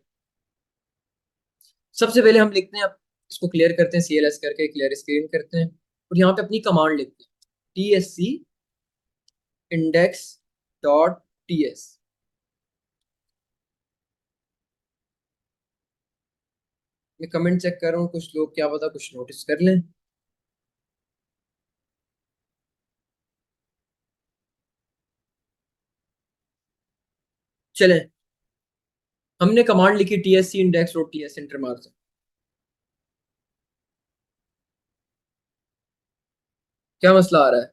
सबसे पहले हम लिखते हैं, अब इसको क्लियर करते हैं, CLS करके क्लियर स्क्रीन करते हैं, और यहाँ पे अपनी कमांड लिखते हैं TSC index डॉट ts। मैं कमेंट चेक कर रहा हूँ, कुछ लोग क्या पता कुछ नोटिस कर लें। चलें, हमने कमांड लिखी TSC index dot ts, enter मार दें। क्या मसला आ रहा है?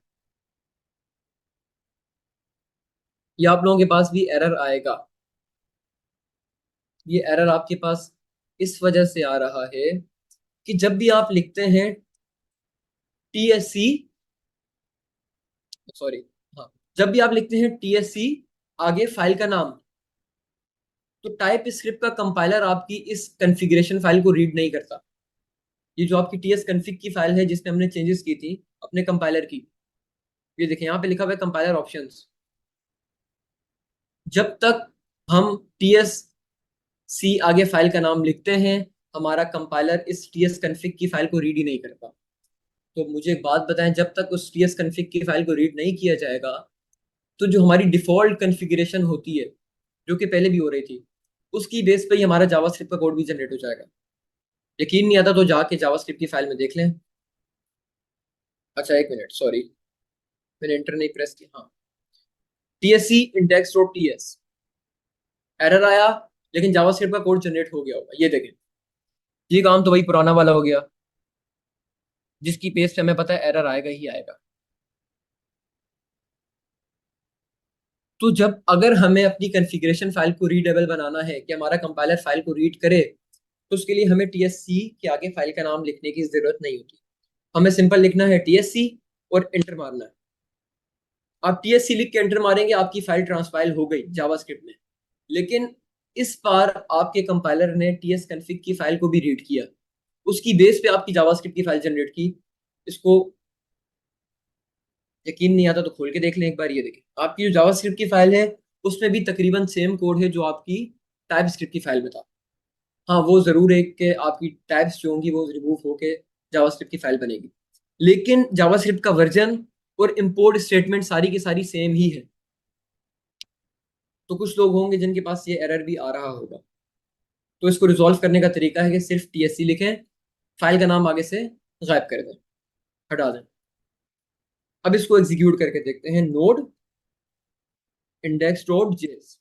ये आप लोगों के पास भी एरर आएगा। ये एरर आपके पास इस वजह से आ रहा है कि जब भी आप लिखते हैं TSC, सॉरी, हाँ, जब भी आप लिखते हैं TSC आगे फाइल का नाम, तो टाइप स्क्रिप्ट का कंपाइलर आपकी इस कॉन्फ़िगरेशन फाइल को रीड नहीं करता। ये जो आपकी ts config की फाइल है जिसमें हमने चेंजेस की थी अपने कंपाइलर की, ये देखें यहाँ पे लिखा हुआ है कंपाइलर ऑप्शंस। जब तक हम TSC आगे फाइल का नाम लिखते हैं, हमारा कंपाइलर इस ts config की फाइल को रीड ही नहीं करता। तो मुझे एक बात बताएं, जब तक उस ts config की फाइल को रीड नहीं किया जाएगा, तो जो हमारी डिफॉल्ट कॉन्फ़िगरेशन होती है, जो कि पहले भी हो रही थी, उसकी बेस पे ही हमारा जावास्क्रिप्ट का कोड भी जनरेट हो जाएगा। यकीन नहीं आता तो जाके जावास्क्रिप्ट की फाइल में देख लें। अच्छा, एक मिनट, सॉरी, मैंने एंटर नहीं प्रेस किया। हाँ, TSC index dot ts error आया, लेकिन जावास्क्रिप्ट का कोड जनरेट हो गया होगा। ये देखें, ये काम तो वही पुराना वाला हो गया जिसकी पेज पे हमें पता है एरर आएगा ही आएगा। तो जब अगर हमें अपनी कॉन्फ़िगरेशन फाइल को रीडेबल बनाना है कि हमारा कंपाइलर फाइल को रीड करे, तो उसके लिए हमें TSC के आगे फाइल का नाम लिखने की जरूरत नहीं होती। हमें सिंपल लिखना है TSC और एंटर मारना है। आप TSC लिख के एंटर मारेंगे, आपकी फाइल ट्रांसपाइल हो गई जावास्क्रिप्ट में। लेकिन इस बार आपके कंपाइलर ने ts config की फाइल को भी रीड किया, उसकी बेस पे आपकी जावास्क्रिप्ट की फाइल जनरेट की। इसको यकीन नहीं आता तो खोल के देख लें एक बार। ये देखें, आपकी जो जावास्क्रिप्ट की फाइल है उसमें भी तकरीबन सेम कोड है जो आपकी टाइप स्क्रिप्ट की फाइल में था। हाँ, वो जरूर है कि आपकी टाइप्स जो होंगी वो रिमूव होके जावास्क्रिप्ट की फाइल बनेगी, लेकिन जावास्क्रिप्ट का वर्जन और इंपोर्ट स्टेटमेंट सारी की सारी सेम ही है। तो कुछ लोग होंगे जिनके पास ये एरर भी आ रहा होगा। तो इसको रिजॉल्व करने का तरीका है कि सिर्फ TSC लिखें, फाइल का नाम आगे से गायब कर दें, हटा दें। अब इसको एग्जीक्यूट करके देखते हैं, node index dot JS,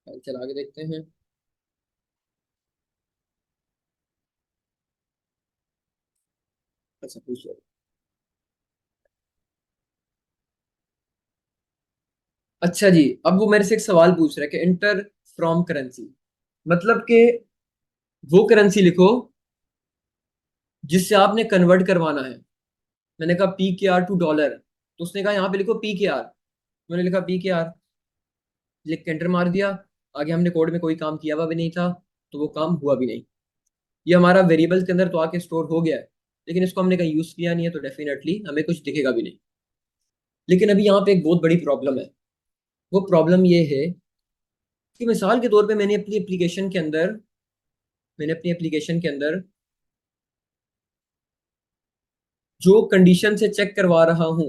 file चला के देखते हैं। अच्छा, पूछ लो। अच्छा जी, अब वो मेरे से एक सवाल पूछ रहा है कि इंटर फ्रॉम करेंसी, मतलब कि वो करेंसी लिखो जिससे आपने कन्वर्ट करवाना है। मैंने कहा PKR टू डॉलर, तो उसने कहा यहाँ पे लिखो PKR। मैंने लिखा PKR, लिख के एंटर मार दिया। आगे हमने कोड में कोई काम किया हुआ भी नहीं था, तो वो काम हुआ भी नहीं। ये हमारा वेरिएबल्स के अंदर तो आके स्टोर हो गया है, लेकिन इसको हमने कहीं यूज किया नहीं है, तो डेफिनेटली हमें कुछ दिखेगा भी नहीं। लेकिन अभी यहाँ पे एक बहुत बड़ी प्रॉब्लम है। वो प्रॉब्लम ये है कि मिसाल के तौर पे मैंने अपनी एप्लीकेशन के अंदर जो कंडीशन से चेक करवा रहा हूँ,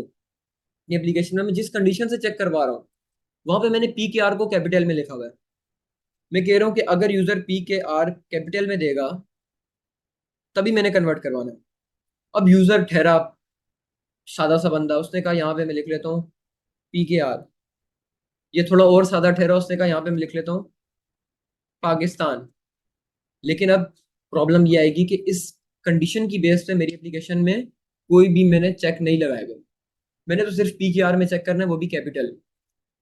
ये एप्लीकेशन में मैं जिस कंडीशन से चेक करवा रहा हूँ वहां पे मैंने पी के आर को कैपिटल में लिखा हुआ है। मैं कह रहा हूं कि अगर यूजर पी के आर कैपिटल में देगा तभी मैंने कन्वर्ट करवाना है। अब यूजर ठहरा सादा सा बंदा, उसने कहा यहाँ पे मैं लिख लेता हूँ पी के आर। ये थोड़ा और सादा ठहरा, उसने कहा यहाँ पे मैं लिख लेता हूँ पाकिस्तान। लेकिन अब प्रॉब्लम ये आएगी कि इस कंडीशन की बेस पे मेरी एप्लीकेशन में कोई भी मैंने चेक नहीं लगाएगा। मैंने तो सिर्फ पी के आर में चेक करना है, वो भी कैपिटल।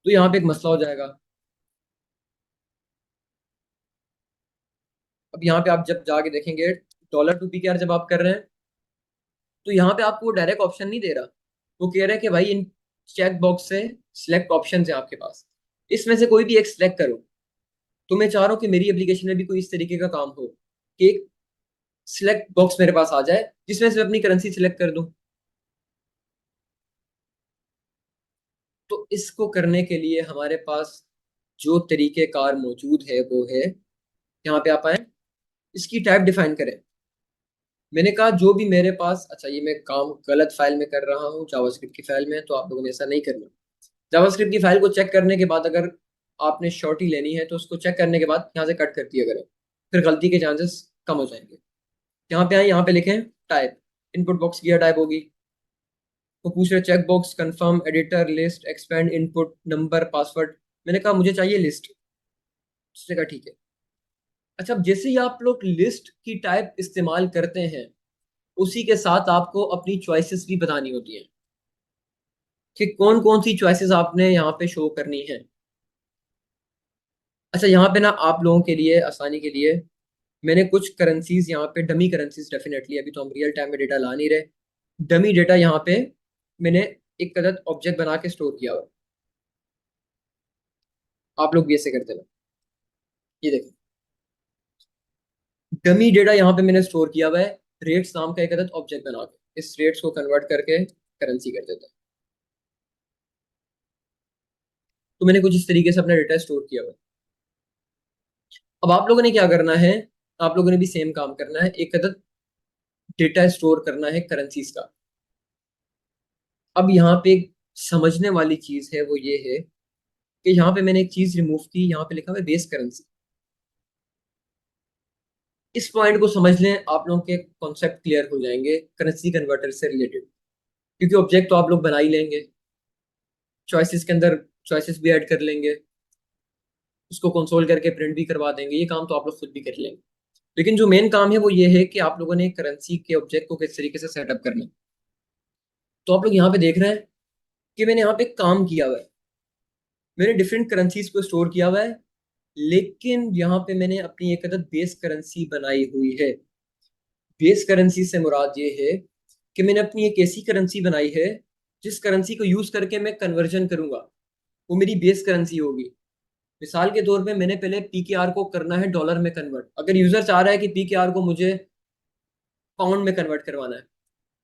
तो यहाँ पे एक मसला हो जाएगा। अब यहाँ पे आप जब जाके देखेंगे डॉलर टू पी के आर जब आप कर रहे हैं तो यहाँ पे आपको डायरेक्ट ऑप्शन नहीं दे रहा। वो कह रहा है कि भाई इन चेक बॉक्स से सिलेक्ट ऑप्शन है आपके पास, इसमें से कोई भी एक सिलेक्ट करो। तो मैं चाह रहा हूँ कि मेरी एप्लीकेशन में भी कोई इस तरीके का काम हो कि एक सिलेक्ट बॉक्स मेरे पास आ जाए जिसमें से मैं अपनी करेंसी सिलेक्ट कर दूं। तो इसको करने के लिए हमारे पास जो तरीकेकार मौजूद है वो है, यहाँ पे आप आए, इसकी टाइप डिफाइन करें। मैंने कहा जो भी मेरे पास, अच्छा ये मैं काम गलत फाइल में कर रहा हूँ, जावास्क्रिप्ट की फाइल में, तो आप लोगों ने ऐसा नहीं करना। जावास्क्रिप्ट की फाइल को चेक करने के बाद अगर आपने शॉर्टी लेनी है तो उसको चेक करने के बाद यहाँ से कट कर दिया करें, फिर गलती के चांसेस कम हो जाएंगे। यहाँ पे आए, यहाँ पे लिखें टाइप, इनपुट बॉक्स की टाइप होगी। वो पूछ रहे check box confirm editor list expand input number password. मैंने कहा मुझे चाहिए लिस्ट। उसने कहा ठीक है। अच्छा, अब जैसे ही आप लोग लिस्ट की टाइप इस्तेमाल करते हैं उसी के साथ आपको अपनी चॉइसेस भी बतानी होती हैं कि कौन कौन सी चॉइसेस आपने यहाँ पे शो करनी है। अच्छा, यहाँ पे ना आप लोगों के लिए आसानी के लिए मैंने कुछ करेंसीज यहाँ पे, डमी करेंसीज डेफिनेटली, अभी तो हम रियल टाइम में डेटा ला नहीं रहे, डमी डेटा यहाँ पे मैंने एक अदद ऑब्जेक्ट बना के स्टोर किया हुआ। आप लोग भी ऐसे करते ना, ये देखिए डमी डेटा यहाँ पे मैंने स्टोर किया हुआ है रेट्स नाम का एक अदद ऑब्जेक्ट बना के। इस रेट्स को कन्वर्ट करके करेंसी कर देते हैं। तो मैंने कुछ इस तरीके से अपना डेटा स्टोर किया हुआ है। अब आप लोगों ने क्या करना है, आप लोगों ने भी सेम काम करना है, एक अदद डेटा स्टोर करना है करेंसीज का। अब यहाँ पे एक समझने वाली चीज है, वो ये है कि यहाँ पे मैंने एक चीज रिमूव की, यहाँ पे लिखा हुआ है बेस करेंसी। इस पॉइंट को समझ लें, आप लोगों के कॉन्सेप्ट क्लियर हो जाएंगे करेंसी कन्वर्टर से रिलेटेड। क्योंकि ऑब्जेक्ट तो आप लोग बना ही लेंगे, चॉइसेस के अंदर चॉइसेस भी ऐड कर लेंगे, उसको कंसोल करके प्रिंट भी करवा देंगे, ये काम तो आप लोग खुद भी कर लेंगे। लेकिन जो मेन काम है वो ये है कि आप लोगों ने करेंसी के ऑब्जेक्ट को किस तरीके से सेटअप करना है। तो आप लोग यहाँ पे देख रहे हैं कि मैंने यहाँ पे काम किया हुआ है, मैंने डिफरेंट करेंसीज को स्टोर किया हुआ है, लेकिन यहाँ पे मैंने अपनी एक अदद बेस करेंसी बनाई हुई है। बेस करेंसी से मुराद ये है कि मैंने अपनी एक ऐसी करेंसी बनाई है जिस करेंसी को यूज करके मैं कन्वर्जन करूंगा, वो मेरी बेस करेंसी होगी। मिसाल के तौर पे मैंने पहले पीकेआर को करना है डॉलर में कन्वर्ट। अगर यूजर चाह रहा है कि पीकेआर को मुझे पाउंड में कन्वर्ट करवाना है,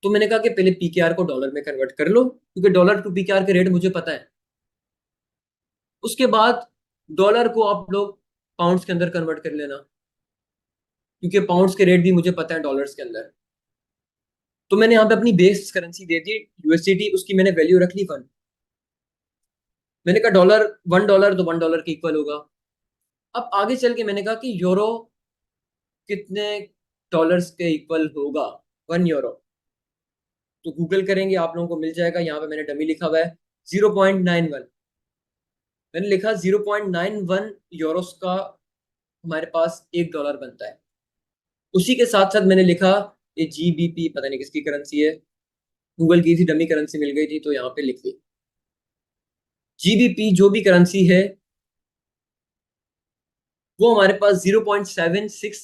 तो मैंने कहा कि पहले पीकेआर को डॉलर में कन्वर्ट कर लो, क्योंकि डॉलर टू पीकेआर के रेट मुझे पता है। उसके बाद डॉलर को आप लोग पाउंड्स के अंदर कन्वर्ट कर लेना, क्योंकि पाउंड्स के रेट भी मुझे पता है डॉलर्स के अंदर। तो मैंने यहाँ पे अपनी बेस करेंसी दे दी यूएसडीटी, उसकी मैंने वैल्यू रख ली 1। मैंने कहा डॉलर $1 तो $1 के इक्वल होगा। अब आगे चल के मैंने कहा कि यूरो कितने डॉलर्स के इक्वल होगा 1 यूरो। तो गूगल करेंगे, आप लोगों को मिल जाएगा। यहाँ पे मैंने डमी लिखा हुआ है 0.91। मैंने लिखा 0.91 यूरोस का हमारे पास $1 बनता है। उसी के साथ साथ मैंने लिखा ये जीबीपी, पता नहीं किसकी करेंसी है, गूगल की थी, डमी करेंसी मिल गई थी तो यहाँ पे लिख दी। जीबीपी जो भी करेंसी है वो हमारे पास 0.76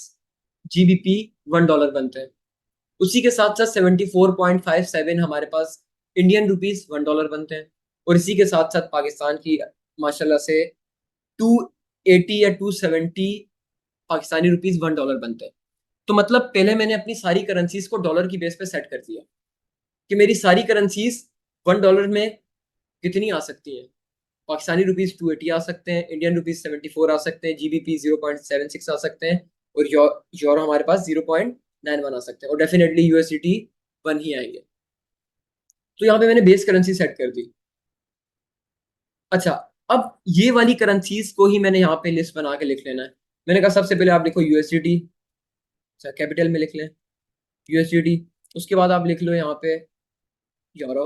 जीबीपी $1 बनते हैं। उसी के साथ साथ 74.57 हमारे पास इंडियन रुपीस $1 बनते हैं। और इसी के साथ साथ पाकिस्तान की माशाल्लाह से 280 या 270 पाकिस्तानी रुपीस $1 बनते हैं। तो मतलब पहले मैंने अपनी सारी करेंसीज को डॉलर की बेस पे सेट कर दिया कि मेरी सारी करेंसीज $1 में कितनी आ सकती हैं। पाकिस्तानी रुपीस 280 आ सकते हैं, इंडियन रुपीस 74 आ सकते हैं, जीबीपी 0.76 आ सकते हैं, और यूरो हमारे पास 0.91 आ सकते हैं, और डेफिनेटली यूएसडीटी 1 ही आएंगे। तो यहाँ पे मैंने बेस करेंसी सेट कर दी। अच्छा, अब ये वाली करेंसीज को ही मैंने यहाँ पे लिस्ट बना के लिख लेना है। मैंने कहा सबसे पहले आप लिखो यूएसडीटी, अच्छा कैपिटल में लिख लें यूएसडीटी। उसके बाद आप लिख लो यहाँ पे यूरो।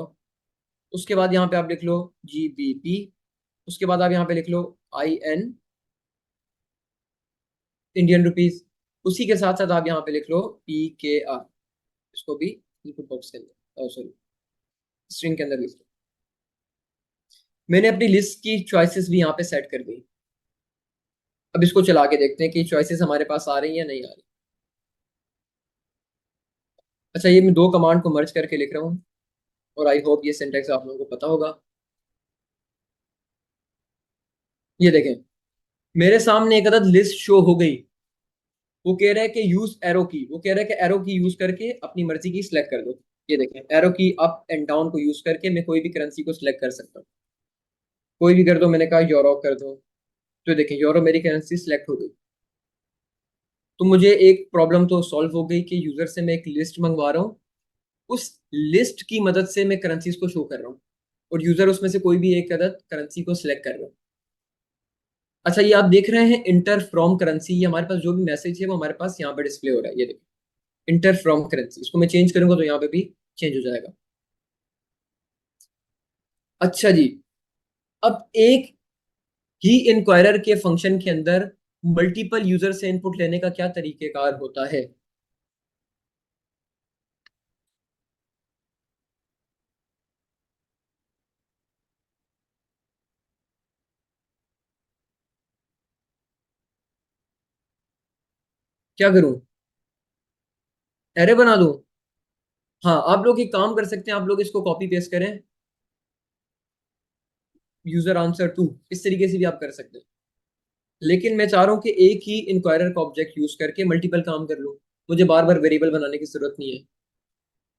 उसके बाद यहाँ पे आप लिख लो जीबीपी। उसके बाद आप यहाँ पे लिख लो IN, इंडियन रुपीज। उसी के साथ साथ आप यहाँ पे लिख लो PKR, इसको भी इनपुट बॉक्स के अंदर, सॉरी स्ट्रिंग के अंदर लिख लो। मैंने अपनी लिस्ट की चॉइसेस भी यहाँ पे सेट कर दी। अब इसको चला के देखते हैं कि चॉइसेस हमारे पास आ रही हैं या नहीं आ रही। अच्छा, ये मैं दो कमांड को मर्ज करके लिख रहा हूँ और आई होप ये सिंटेक्स आप लोगों को पता होगा। ये देखें, मेरे सामने एक अदद लिस्ट शो हो गई। वो कह रहा है कि यूज एरो की, वो कह रहा है कि एरो की यूज करके अपनी मर्जी की सिलेक्ट कर दो। ये देखें, एरो की अप एंड डाउन को यूज करके मैं कोई भी करेंसी को सिलेक्ट कर सकता हूँ। कोई भी कर दो, मैंने कहा यूरो कर दो, तो देखें यूरो मेरी करेंसी सिलेक्ट हो गई। तो मुझे एक प्रॉब्लम तो सॉल्व हो गई कि यूजर से मैं एक लिस्ट मंगवा रहा हूँ, उस लिस्ट की मदद से मैं करेंसीज को शो कर रहा हूँ और यूजर उसमें से कोई भी एक अदद करेंसी को सिलेक्ट कर रहा हूँ। अच्छा, ये आप देख रहे हैं इंटर फ्रॉम करेंसी, ये हमारे पास जो भी मैसेज है वो हमारे पास यहाँ पे डिस्प्ले हो रहा है। ये देखिए इंटर फ्रॉम करेंसी, इसको मैं चेंज करूंगा तो यहाँ पे भी चेंज हो जाएगा। अच्छा जी, अब एक ही इंक्वायरर के फंक्शन के अंदर मल्टीपल यूजर से इनपुट लेने का क्या तरीकेकार होता है। क्या करूं, एरे बना दूं? हाँ, आप लोग एक काम कर सकते हैं, आप लोग इसको कॉपी पेस्ट करें, यूजर आंसर टू, इस तरीके से भी आप कर सकते हैं। लेकिन मैं चाह रहा हूं कि एक ही इंक्वायरर का ऑब्जेक्ट यूज करके मल्टीपल काम कर लूं, मुझे बार बार वेरिएबल बनाने की जरूरत नहीं है।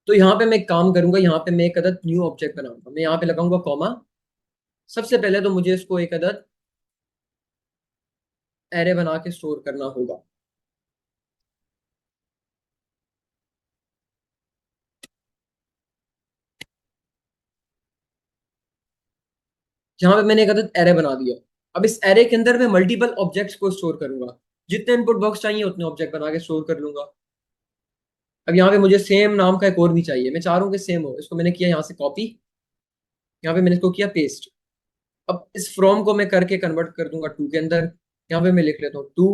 तो यहाँ पे मैं एक काम करूंगा, यहाँ पे मैं एक अदद न्यू ऑब्जेक्ट बनाऊंगा, मैं यहाँ पे लगाऊंगा कॉमा। सबसे पहले तो मुझे इसको एक अदद एरे बना के स्टोर करना होगा। यहाँ पे मैंने एक अदद एरे बना दिया। अब इस एरे के अंदर मैं मल्टीपल ऑब्जेक्ट्स को स्टोर करूंगा, जितने इनपुट बॉक्स चाहिए उतने ऑब्जेक्ट बना के स्टोर कर लूंगा। अब यहाँ पे मुझे सेम नाम का एक और भी चाहिए, मैं चाह रहा हूँ कि सेम हो, इसको मैंने किया यहाँ से कॉपी, यहाँ पे मैंने इसको किया पेस्ट। अब इस फ्रॉम को मैं करके कन्वर्ट कर दूंगा टू के अंदर, यहाँ पे मैं लिख लेता हूँ टू,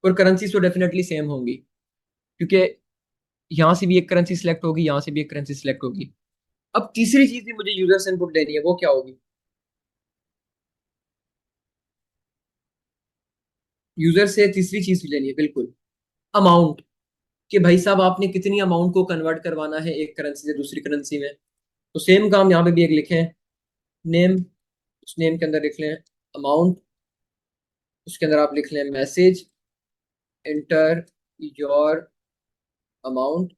और करेंसी तो डेफिनेटली सेम होंगी क्योंकि यहाँ से भी एक करेंसी सिलेक्ट होगी, यहाँ से भी एक करेंसी सिलेक्ट होगी। अब तीसरी चीज भी मुझे यूजर से इनपुट लेनी है, वो क्या होगी? यूजर से तीसरी चीज भी लेनी है, बिल्कुल, अमाउंट, कि भाई साहब आपने कितनी अमाउंट को कन्वर्ट करवाना है एक करेंसी से दूसरी करेंसी में। तो सेम काम यहाँ पे भी एक लिखें, नेम, उस नेम के अंदर लिख लें अमाउंट, उसके अंदर आप लिख लें मैसेज, एंटर योर अमाउंट।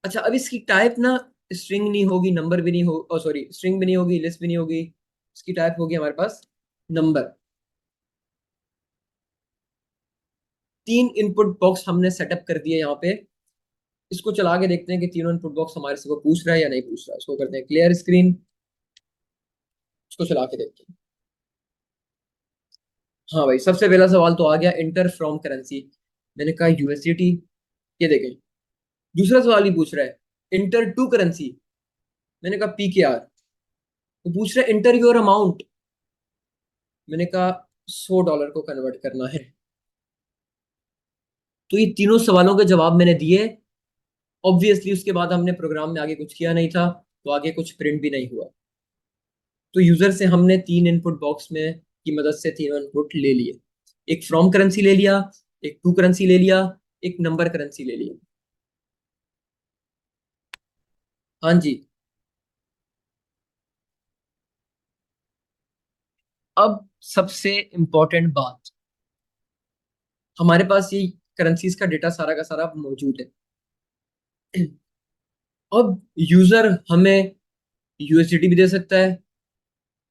अच्छा, अब इसकी टाइप ना स्ट्रिंग नहीं होगी, नंबर भी नहीं हो, सॉरी स्ट्रिंग भी नहीं होगी, लिस्ट भी नहीं होगी, इसकी टाइप होगी हमारे पास नंबर। तीन इनपुट बॉक्स हमने सेटअप कर दिए यहाँ पे। इसको चला के देखते हैं कि तीनों इनपुट बॉक्स हमारे से को पूछ रहा है या नहीं पूछ रहा है। इसको करते हैं क्लियर स्क्रीन, इसको चला के देखते हैं। हाँ भाई, सबसे पहला सवाल तो आ गया, इंटर फ्रॉम करेंसी, मैंने कहा यूएसडीटी। ये देखें, दूसरा सवाल भी पूछ रहा है इंटर टू करेंसी, मैंने कहा PKR। वो पूछ रहा है इंटर योर अमाउंट, मैंने कहा $100 को कन्वर्ट करना है। तो ये तीनों सवालों के जवाब मैंने दिए। ऑब्वियसली उसके बाद हमने प्रोग्राम में आगे कुछ किया नहीं था, तो आगे कुछ प्रिंट भी नहीं हुआ। तो यूजर से हमने तीन इनपुट बॉक्स में की मदद से तीनों इनपुट ले लिए, एक फ्रॉम करेंसी ले लिया, एक टू करेंसी ले लिया, एक नंबर करेंसी ले लिया। हाँ जी, अब सबसे इंपॉर्टेंट बात, हमारे पास ये करेंसीज का डेटा सारा का सारा मौजूद है। अब यूजर हमें यूएसडीटी भी दे सकता है,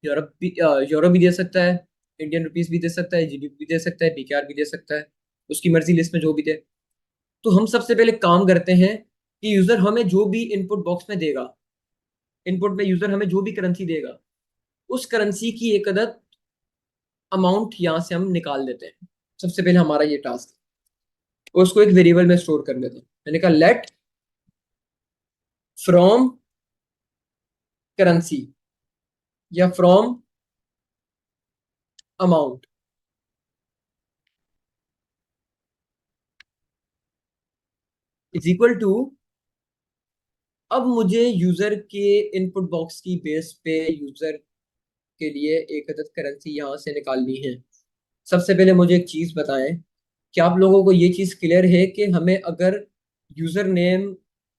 यूरो भी दे सकता है, इंडियन रुपीस भी दे सकता है, जीबीपी भी दे सकता है, PKR भी दे सकता है, उसकी मर्जी लिस्ट में जो भी दे। तो हम सबसे पहले काम करते हैं कि यूजर हमें जो भी इनपुट बॉक्स में देगा, इनपुट में यूजर हमें जो भी करेंसी देगा, उस करेंसी की एक अदद अमाउंट यहां से हम निकाल देते हैं। सबसे पहले हमारा ये टास्क है, और उसको एक वेरिएबल में स्टोर कर देते हैं। मैंने कहा लेट फ्रॉम करेंसी या from amount is equal to, अब मुझे यूजर के इनपुट बॉक्स की बेस पे यूजर के लिए एक अदद करेंसी यहां से निकालनी है। सबसे पहले मुझे एक चीज बताएं, क्या आप लोगों को ये चीज क्लियर है कि हमें अगर यूजर नेम,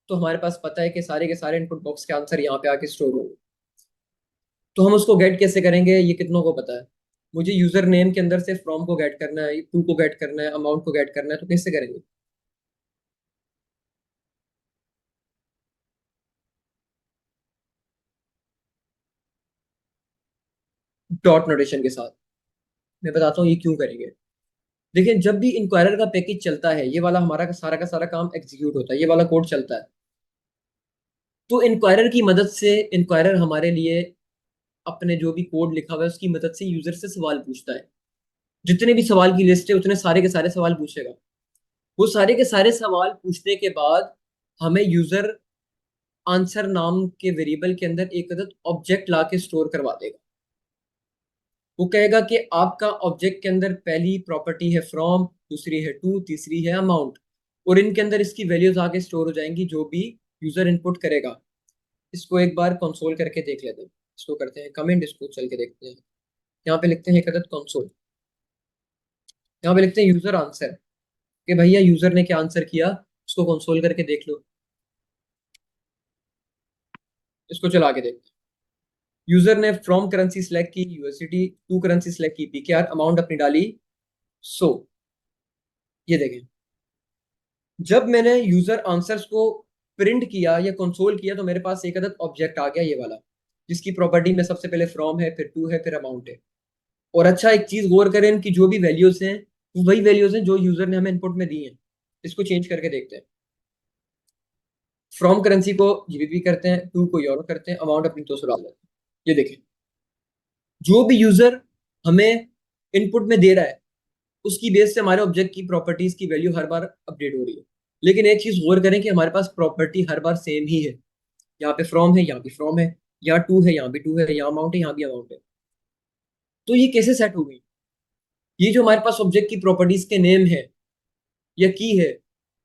तो हमारे पास पता है कि सारे के सारे इनपुट बॉक्स के आंसर यहाँ पे आके स्टोर होंगे, तो हम उसको गेट कैसे करेंगे, ये कितनों को पता है? मुझे यूजर नेम के अंदर से फ्रॉम को गेट करना है, टू को गेट करना है, अमाउंट को गेट करना है, तो कैसे करेंगे? डॉट नोटेशन के साथ। मैं बताता हूँ ये क्यों करेंगे। देखिए, जब भी इंक्वायरर का पैकेज चलता है, ये वाला हमारा का सारा काम एग्जीक्यूट होता है, ये वाला कोड चलता है, तो इंक्वायरर की मदद से इंक्वायरर हमारे लिए अपने जो भी कोड लिखा हुआ है उसकी मदद से यूजर से सवाल पूछता है। जितने भी सवाल की लिस्ट है उतने सारे के सारे सवाल पूछेगा। वो सारे के सारे सवाल पूछने के बाद हमें यूजर आंसर नाम के वेरिएबल के अंदर एक अदद ऑब्जेक्ट ला के स्टोर करवा देगा। वो कहेगा कि आपका ऑब्जेक्ट के अंदर पहली प्रॉपर्टी है फ्रॉम, दूसरी है टू, तीसरी है अमाउंट, और इनके अंदर इसकी वैल्यूज आके स्टोर हो जाएंगी जो भी यूजर इनपुट करेगा। इसको एक बार कंसोल करके देख लेते हैं। इसको करते हैं कमेंट, इसको चल के देखते हैं। यहाँ पे लिखते हैं एक अदद कंसोल, यहाँ पे लिखते हैं यूजर आंसर, कि भैया यूजर ने क्या आंसर किया, उसको कंसोल करके देख लो। इसको चला के देखते हैं। यूजर ने फ्रॉम करेंसी सिलेक्ट की यूएसडीटी, टू करेंसी सिलेक्ट की पीकेआर, अमाउंट अपनी डाली 100। ये देखें, जब मैंने यूजर आंसर्स को प्रिंट किया या कंसोल किया तो मेरे पास एक अदद ऑब्जेक्ट आ गया, ये वाला, जिसकी प्रॉपर्टी में सबसे पहले फ्रॉम है, फिर टू है, फिर अमाउंट है। और अच्छा, एक चीज गौर करें, इनकी जो भी वैल्यूज हैं वो वही वैल्यूज हैं जो यूजर ने हमें इनपुट में दी हैं। इसको चेंज करके देखते हैं। फ्रॉम करेंसी को जीबीपी करते हैं, टू को यूरो करते हैं, अमाउंट अपनी 200 डाल देते हैं। ये देखें, जो भी यूजर हमें इनपुट में दे रहा है उसकी बेस से हमारे ऑब्जेक्ट की प्रॉपर्टीज की वैल्यू हर बार अपडेट हो रही है। लेकिन एक चीज गौर करें कि हमारे पास प्रॉपर्टी हर बार सेम ही है। यहाँ पे फ्रॉम है, यहाँ भी फ्रॉम है, यहाँ टू है, यहाँ भी टू है, यहाँ अमाउंट है, यहाँ भी अमाउंट है। तो ये कैसे सेट हो गई? ये जो हमारे पास ऑब्जेक्ट की प्रॉपर्टीज के नेम है या की है,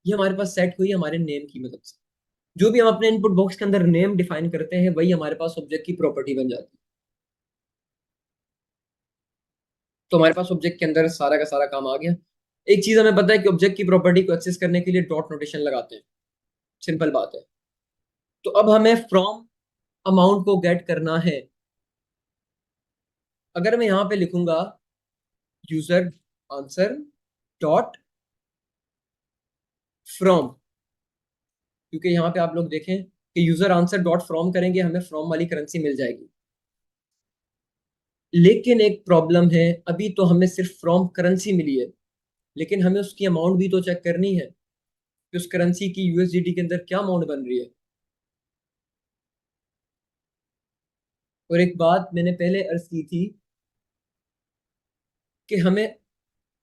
ये हमारे पास सेट हुई हमारे नेम की मदद से। जो भी हम अपने इनपुट बॉक्स के अंदर नेम डिफाइन करते हैं वही हमारे पास ऑब्जेक्ट की प्रॉपर्टी बन जाती है। तो हमारे पास ऑब्जेक्ट के अंदर सारा का सारा काम आ गया। एक चीज हमें पता है कि ऑब्जेक्ट की प्रॉपर्टी को एक्सेस करने के लिए डॉट नोटेशन लगाते हैं, सिंपल बात है। तो अब हमें फ्रॉम अमाउंट को गेट करना है। अगर मैं यहां पे लिखूंगा यूजर आंसर डॉट फ्रॉम, क्योंकि यहाँ पे आप लोग देखें कि यूजर आंसर डॉट फ्रॉम करेंगे हमें फ्रॉम वाली करेंसी मिल जाएगी। लेकिन एक प्रॉब्लम है, अभी तो हमें सिर्फ फ्रॉम करेंसी मिली है, लेकिन हमें उसकी अमाउंट भी तो चेक करनी है कि उस करेंसी की यूएसडीटी के अंदर क्या अमाउंट बन रही है। और एक बात मैंने पहले अर्ज की थी कि हमें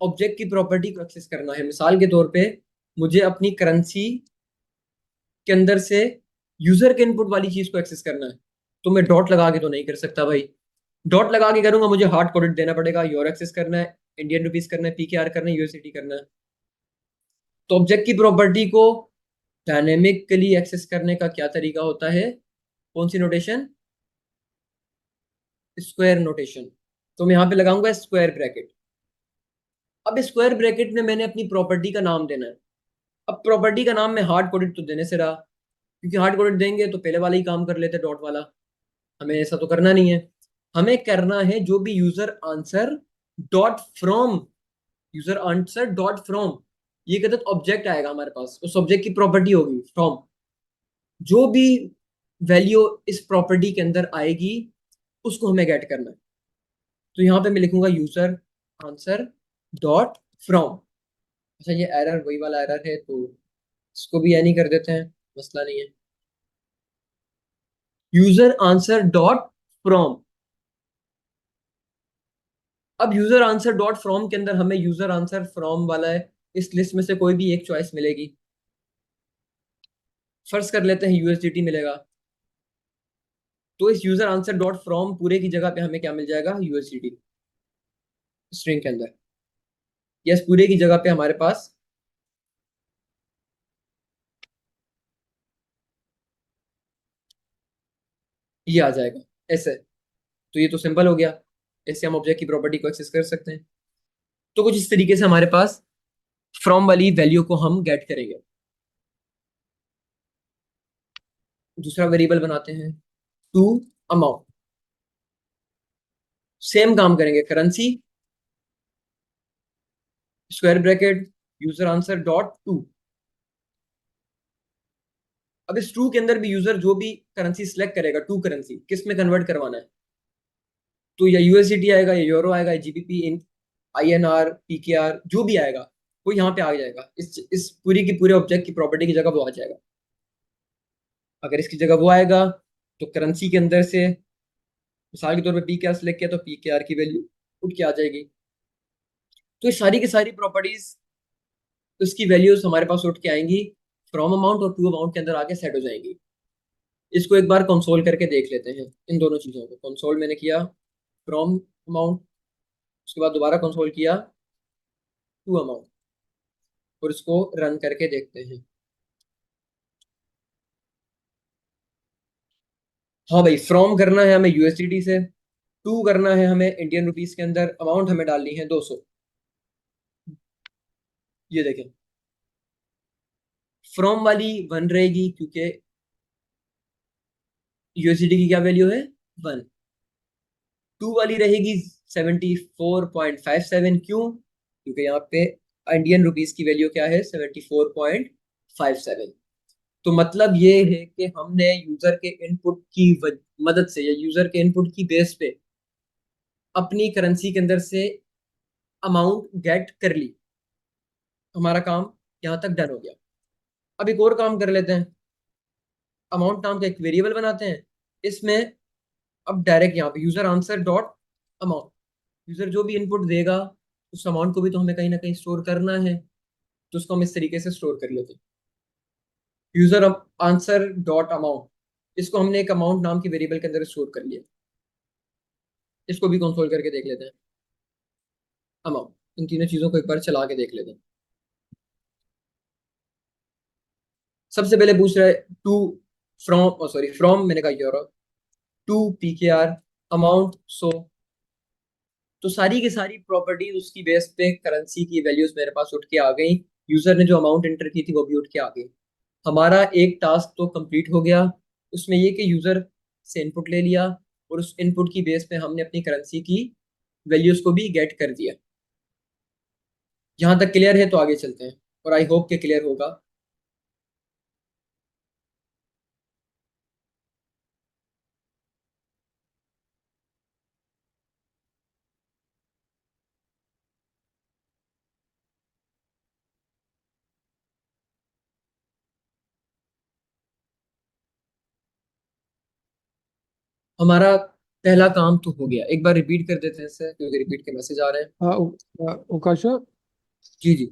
ऑब्जेक्ट की प्रॉपर्टी को एक्सेस करना है। मिसाल के तौर पे मुझे अपनी करेंसी के अंदर से यूजर के इनपुट वाली चीज को एक्सेस करना है, तो मैं डॉट लगा के तो नहीं कर सकता भाई। डॉट लगा के करूंगा मुझे हार्ड कोडेड देना पड़ेगा, यूरो एक्सेस करना है, इंडियन रुपीस करना है, पीकेआर करना है, यूएसडीटी करना है। तो ऑब्जेक्ट की प्रॉपर्टी को डायनेमिकली एक्सेस करने का क्या तरीका होता है? कौन सी नोटेशन? Square notation. तो मैं यहां पे लगाऊंगा स्क्वायर ब्रैकेट। अब स्क्वायर ब्रैकेट में मैंने अपनी प्रॉपर्टी का नाम देना है। अब प्रॉपर्टी का नाम मैं हार्ड कोडेड तो देने से रहा, क्योंकि हार्ड कोडेड देंगे तो पहले वाला ही काम कर लेते डॉट वाला। हमें ऐसा तो करना नहीं है। हमें करना है जो भी user answer dot from, user answer dot from, ये कहते ऑब्जेक्ट आएगा हमारे पास, उस ऑब्जेक्ट की प्रॉपर्टी होगी फ्रॉम। जो भी वैल्यू इस प्रॉपर्टी के अंदर आएगी उसको हमें गेट करना है। तो यहाँ पे मैं लिखूंगा यूजर आंसर डॉट फ्रॉम। अच्छा, ये एरर वही वाला एरर है तो इसको भी यानी कर देते हैं, मसला नहीं है। यूजर आंसर डॉट फ्रॉम, अब यूजर आंसर डॉट फ्रॉम के अंदर हमें यूजर आंसर फ्रॉम वाला है, इस लिस्ट में से कोई भी एक चॉइस मिलेगी। फर्ज कर लेते हैं यूएसडीटी मिलेगा, तो इस यूजर आंसर डॉट फ्रॉम पूरे की जगह पे हमें क्या मिल जाएगा, यूएसडीटी स्ट्रिंग के अंदर। यस, पूरे की जगह पे हमारे पास ये आ जाएगा ऐसे। तो ये तो सिंपल हो गया, ऐसे हम ऑब्जेक्ट की प्रॉपर्टी को एक्सेस कर सकते हैं। तो कुछ इस तरीके से हमारे पास फ्रॉम वाली वैल्यू को हम गेट करेंगे। दूसरा वेरिएबल बनाते हैं टू अमाउंट, सेम काम करेंगे, currency square bracket user answer dot to. अब इस टू के अंदर भी यूजर जो भी करेंसी सिलेक्ट करेगा, टू करेंसी किस में कन्वर्ट करवाना है, तो या यूएसडीटी आएगा, या यूरो आएगा, या जीबीपी, इन आईएनआर, पीकेआर, जो भी आएगा वो यहाँ पे आ जाएगा। इस पूरी की पूरे ऑब्जेक्ट की प्रॉपर्टी की जगह वो आ जाएगा। अगर इसकी जगह वो आएगा तो करेंसी के अंदर से मिसाल के तौर पे पीकेआर सिलेक्ट किया तो पीकेआर की वैल्यू उठ के आ जाएगी। तो ये सारी की सारी प्रॉपर्टीज, उसकी वैल्यूज हमारे पास उठ के आएंगी, फ्रॉम अमाउंट और टू अमाउंट के अंदर आके सेट हो जाएंगी। इसको एक बार कंसोल करके देख लेते हैं, इन दोनों चीजों को। कंसोल मैंने किया फ्रॉम अमाउंट, उसके बाद दोबारा कंसोल किया टू अमाउंट, और इसको रन करके देखते हैं। हाँ भाई, फ्रॉम करना है हमें यूएसडीटी से, टू करना है हमें इंडियन रुपीस के अंदर, अमाउंट हमें डालनी है 200। ये देखें, फ्रॉम वाली वन रहेगी क्योंकि यूएसडीटी की क्या वैल्यू है, वन। टू वाली रहेगी 74.57, क्यों, क्योंकि यहाँ पे इंडियन रुपीस की वैल्यू क्या है, 74.57। तो मतलब ये है कि हमने यूजर के इनपुट की मदद से, या यूजर के इनपुट की बेस पे अपनी करेंसी के अंदर से अमाउंट गेट कर ली। हमारा काम यहाँ तक डन हो गया। अब एक और काम कर लेते हैं, अमाउंट नाम का एक वेरिएबल बनाते हैं इसमें। अब डायरेक्ट यहाँ पे user answer dot amount, user जो भी इनपुट देगा उस अमाउंट को भी तो हमें कहीं ना कहीं स्टोर करना है, तो उसको हम इस तरीके से स्टोर कर लेते हैं, यूजर आंसर डॉट अमाउंट। इसको हमने एक अमाउंट नाम की वेरिएबल के अंदर स्टोर कर लिया। इसको भी कंसोल करके देख लेते हैं, अमाउंट, इन तीनों चीजों को एक बार चला के देख लेते हैं। सबसे पहले पूछ रहा है टू फ्रॉम, सॉरी फ्रॉम मैंने कहा यूरो, टू पीकेआर, अमाउंट 100। तो सारी की सारी प्रॉपर्टीज उसकी बेस पे करेंसी की वैल्यूज मेरे पास उठ के आ गई। यूजर ने जो अमाउंट एंटर की थी वो भी उठ के आ गई। हमारा एक टास्क तो कंप्लीट हो गया, उसमें ये कि यूजर से इनपुट ले लिया और उस इनपुट की बेस पे हमने अपनी करेंसी की वैल्यूज को भी गेट कर दिया। यहाँ तक क्लियर है? तो आगे चलते हैं, और आई होप के क्लियर होगा। हमारा पहला काम तो हो गया, एक बार रिपीट कर देते हैं इससे, क्योंकि रिपीट के मैसेज आ रहे हैं। हाँ उकाशा, जी जी,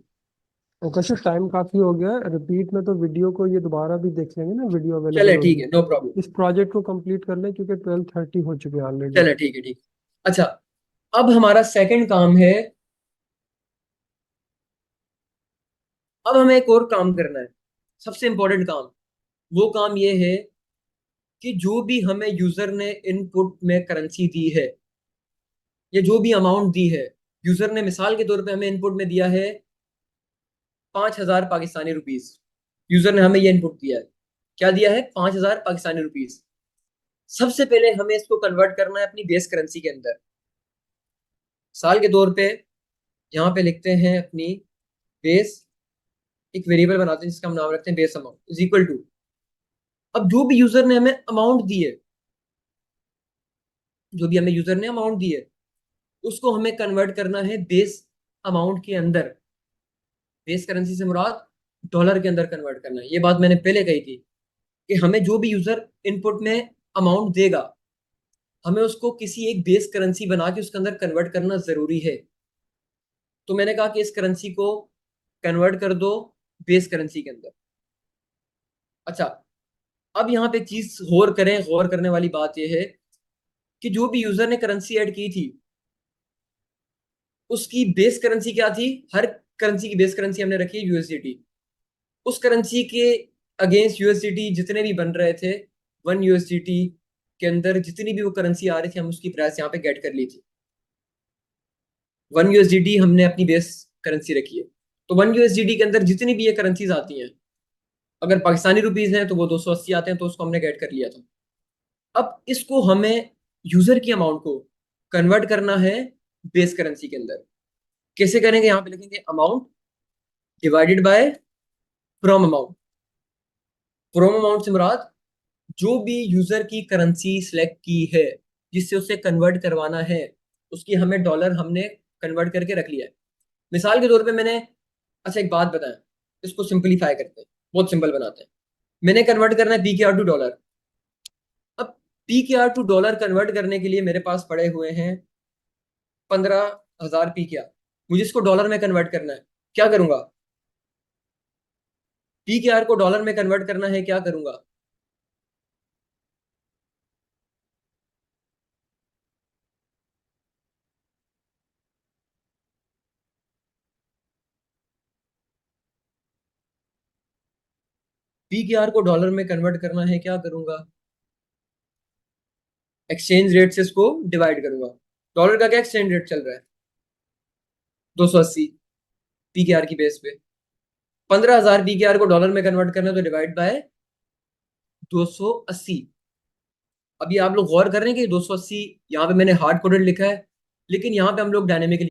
उकाशा टाइम काफी हो गया है। रिपीट में तो वीडियो को ये दोबारा भी देख लेंगे ना, वीडियो अवेलेबल चले ठीक होगी। है, नो प्रॉब्लम। इस प्रोजेक्ट को कंप्लीट कर लें क्योंकि 12:30 हो चुके हैं ऑलरेडी। चले ठीक है, ठीक। अच्छा, अब हमारा सेकंड काम है, अब हमें एक और काम करना है, सबसे इंपॉर्टेंट काम। वो काम ये है कि जो भी हमें यूजर ने इनपुट में करेंसी दी है, या जो भी अमाउंट दी है, यूजर ने मिसाल के तौर पे हमें इनपुट में दिया है 5,000 पाकिस्तानी रुपीस। यूजर ने हमें ये इनपुट दिया है, क्या दिया है, 5,000 पाकिस्तानी रुपीस। सबसे पहले हमें इसको कन्वर्ट करना है अपनी बेस करेंसी के अंदर। साल के तौर पे यहाँ पे लिखते हैं अपनी बेस, एक वेरिएबल बनाते हैं जिसका हम नाम रखते हैं base amount is equal to. अब जो भी यूजर ने हमें अमाउंट दी है, जो भी हमें यूजर ने अमाउंट दी है, उसको हमें कन्वर्ट करना है बेस अमाउंट के अंदर। बेस करेंसी से मुराद डॉलर के अंदर कन्वर्ट करना है। ये बात मैंने पहले कही थी कि हमें जो भी यूजर इनपुट में अमाउंट देगा, हमें उसको किसी एक बेस करेंसी बना के उसके अंदर कन्वर्ट करना जरूरी है। तो मैंने कहा कि इस करेंसी को कन्वर्ट कर दो बेस करेंसी के अंदर। अच्छा, अब यहाँ पे एक चीज गौर करने वाली बात यह है कि जो भी यूजर ने करेंसी ऐड की थी उसकी बेस करेंसी क्या थी। हर करेंसी की बेस करेंसी हमने रखी है यूएसडीटी। उस करेंसी के अगेंस्ट यूएसडीटी जितने भी बन रहे थे, 1 यूएसडीटी के अंदर जितनी भी वो करेंसी आ रही थी हम उसकी प्राइस यहाँ पे गेट कर ली थी। 1 यूएसडीटी हमने अपनी बेस करेंसी रखी है। तो 1 यूएसडीटी के अंदर जितनी भी ये करेंसीज आती हैं, अगर पाकिस्तानी रुपीज हैं तो वो 280 आते हैं, तो उसको हमने गेट कर लिया था। अब इसको हमें यूजर की अमाउंट को कन्वर्ट करना है बेस करेंसी के अंदर। कैसे करेंगे? यहाँ पे लिखेंगे amount divided by from amount. From amount से मुराद जो भी यूजर की करेंसी सिलेक्ट की है जिससे उसे कन्वर्ट करवाना है, उसकी हमें डॉलर हमने कन्वर्ट करके रख लिया है। मिसाल के तौर पे मैंने, अच्छा एक बात बताएं, इसको सिंपलीफाई करते हैं, बहुत सिंपल बनाते हैं। मैंने कन्वर्ट करना है पीकेआर टू डॉलर। अब पीकेआर टू डॉलर कन्वर्ट करने के लिए मेरे पास पड़े हुए हैं 15,000 पीकेआर। मुझे इसको डॉलर में कन्वर्ट करना है, क्या करूंगा? पीकेआर को डॉलर में कन्वर्ट करना है, क्या करूंगा? पीकेआर को डॉलर में कन्वर्ट करना है, क्या करूंगा? एक्सचेंज रेट से इसको डिवाइड करूंगा। डॉलर का क्या एक्सचेंज रेट चल रहा है? 280 पीकेआर की बेस पे। 15,000 पीकेआर को डॉलर में कन्वर्ट करना है तो डिवाइड बाय 280। अभी आप लोग गौर कर रहे हैं कि 280 यहाँ पे मैंने हार्ड कोडेड लिखा है, लेकिन यहाँ पे हम लोग डायनेमिकली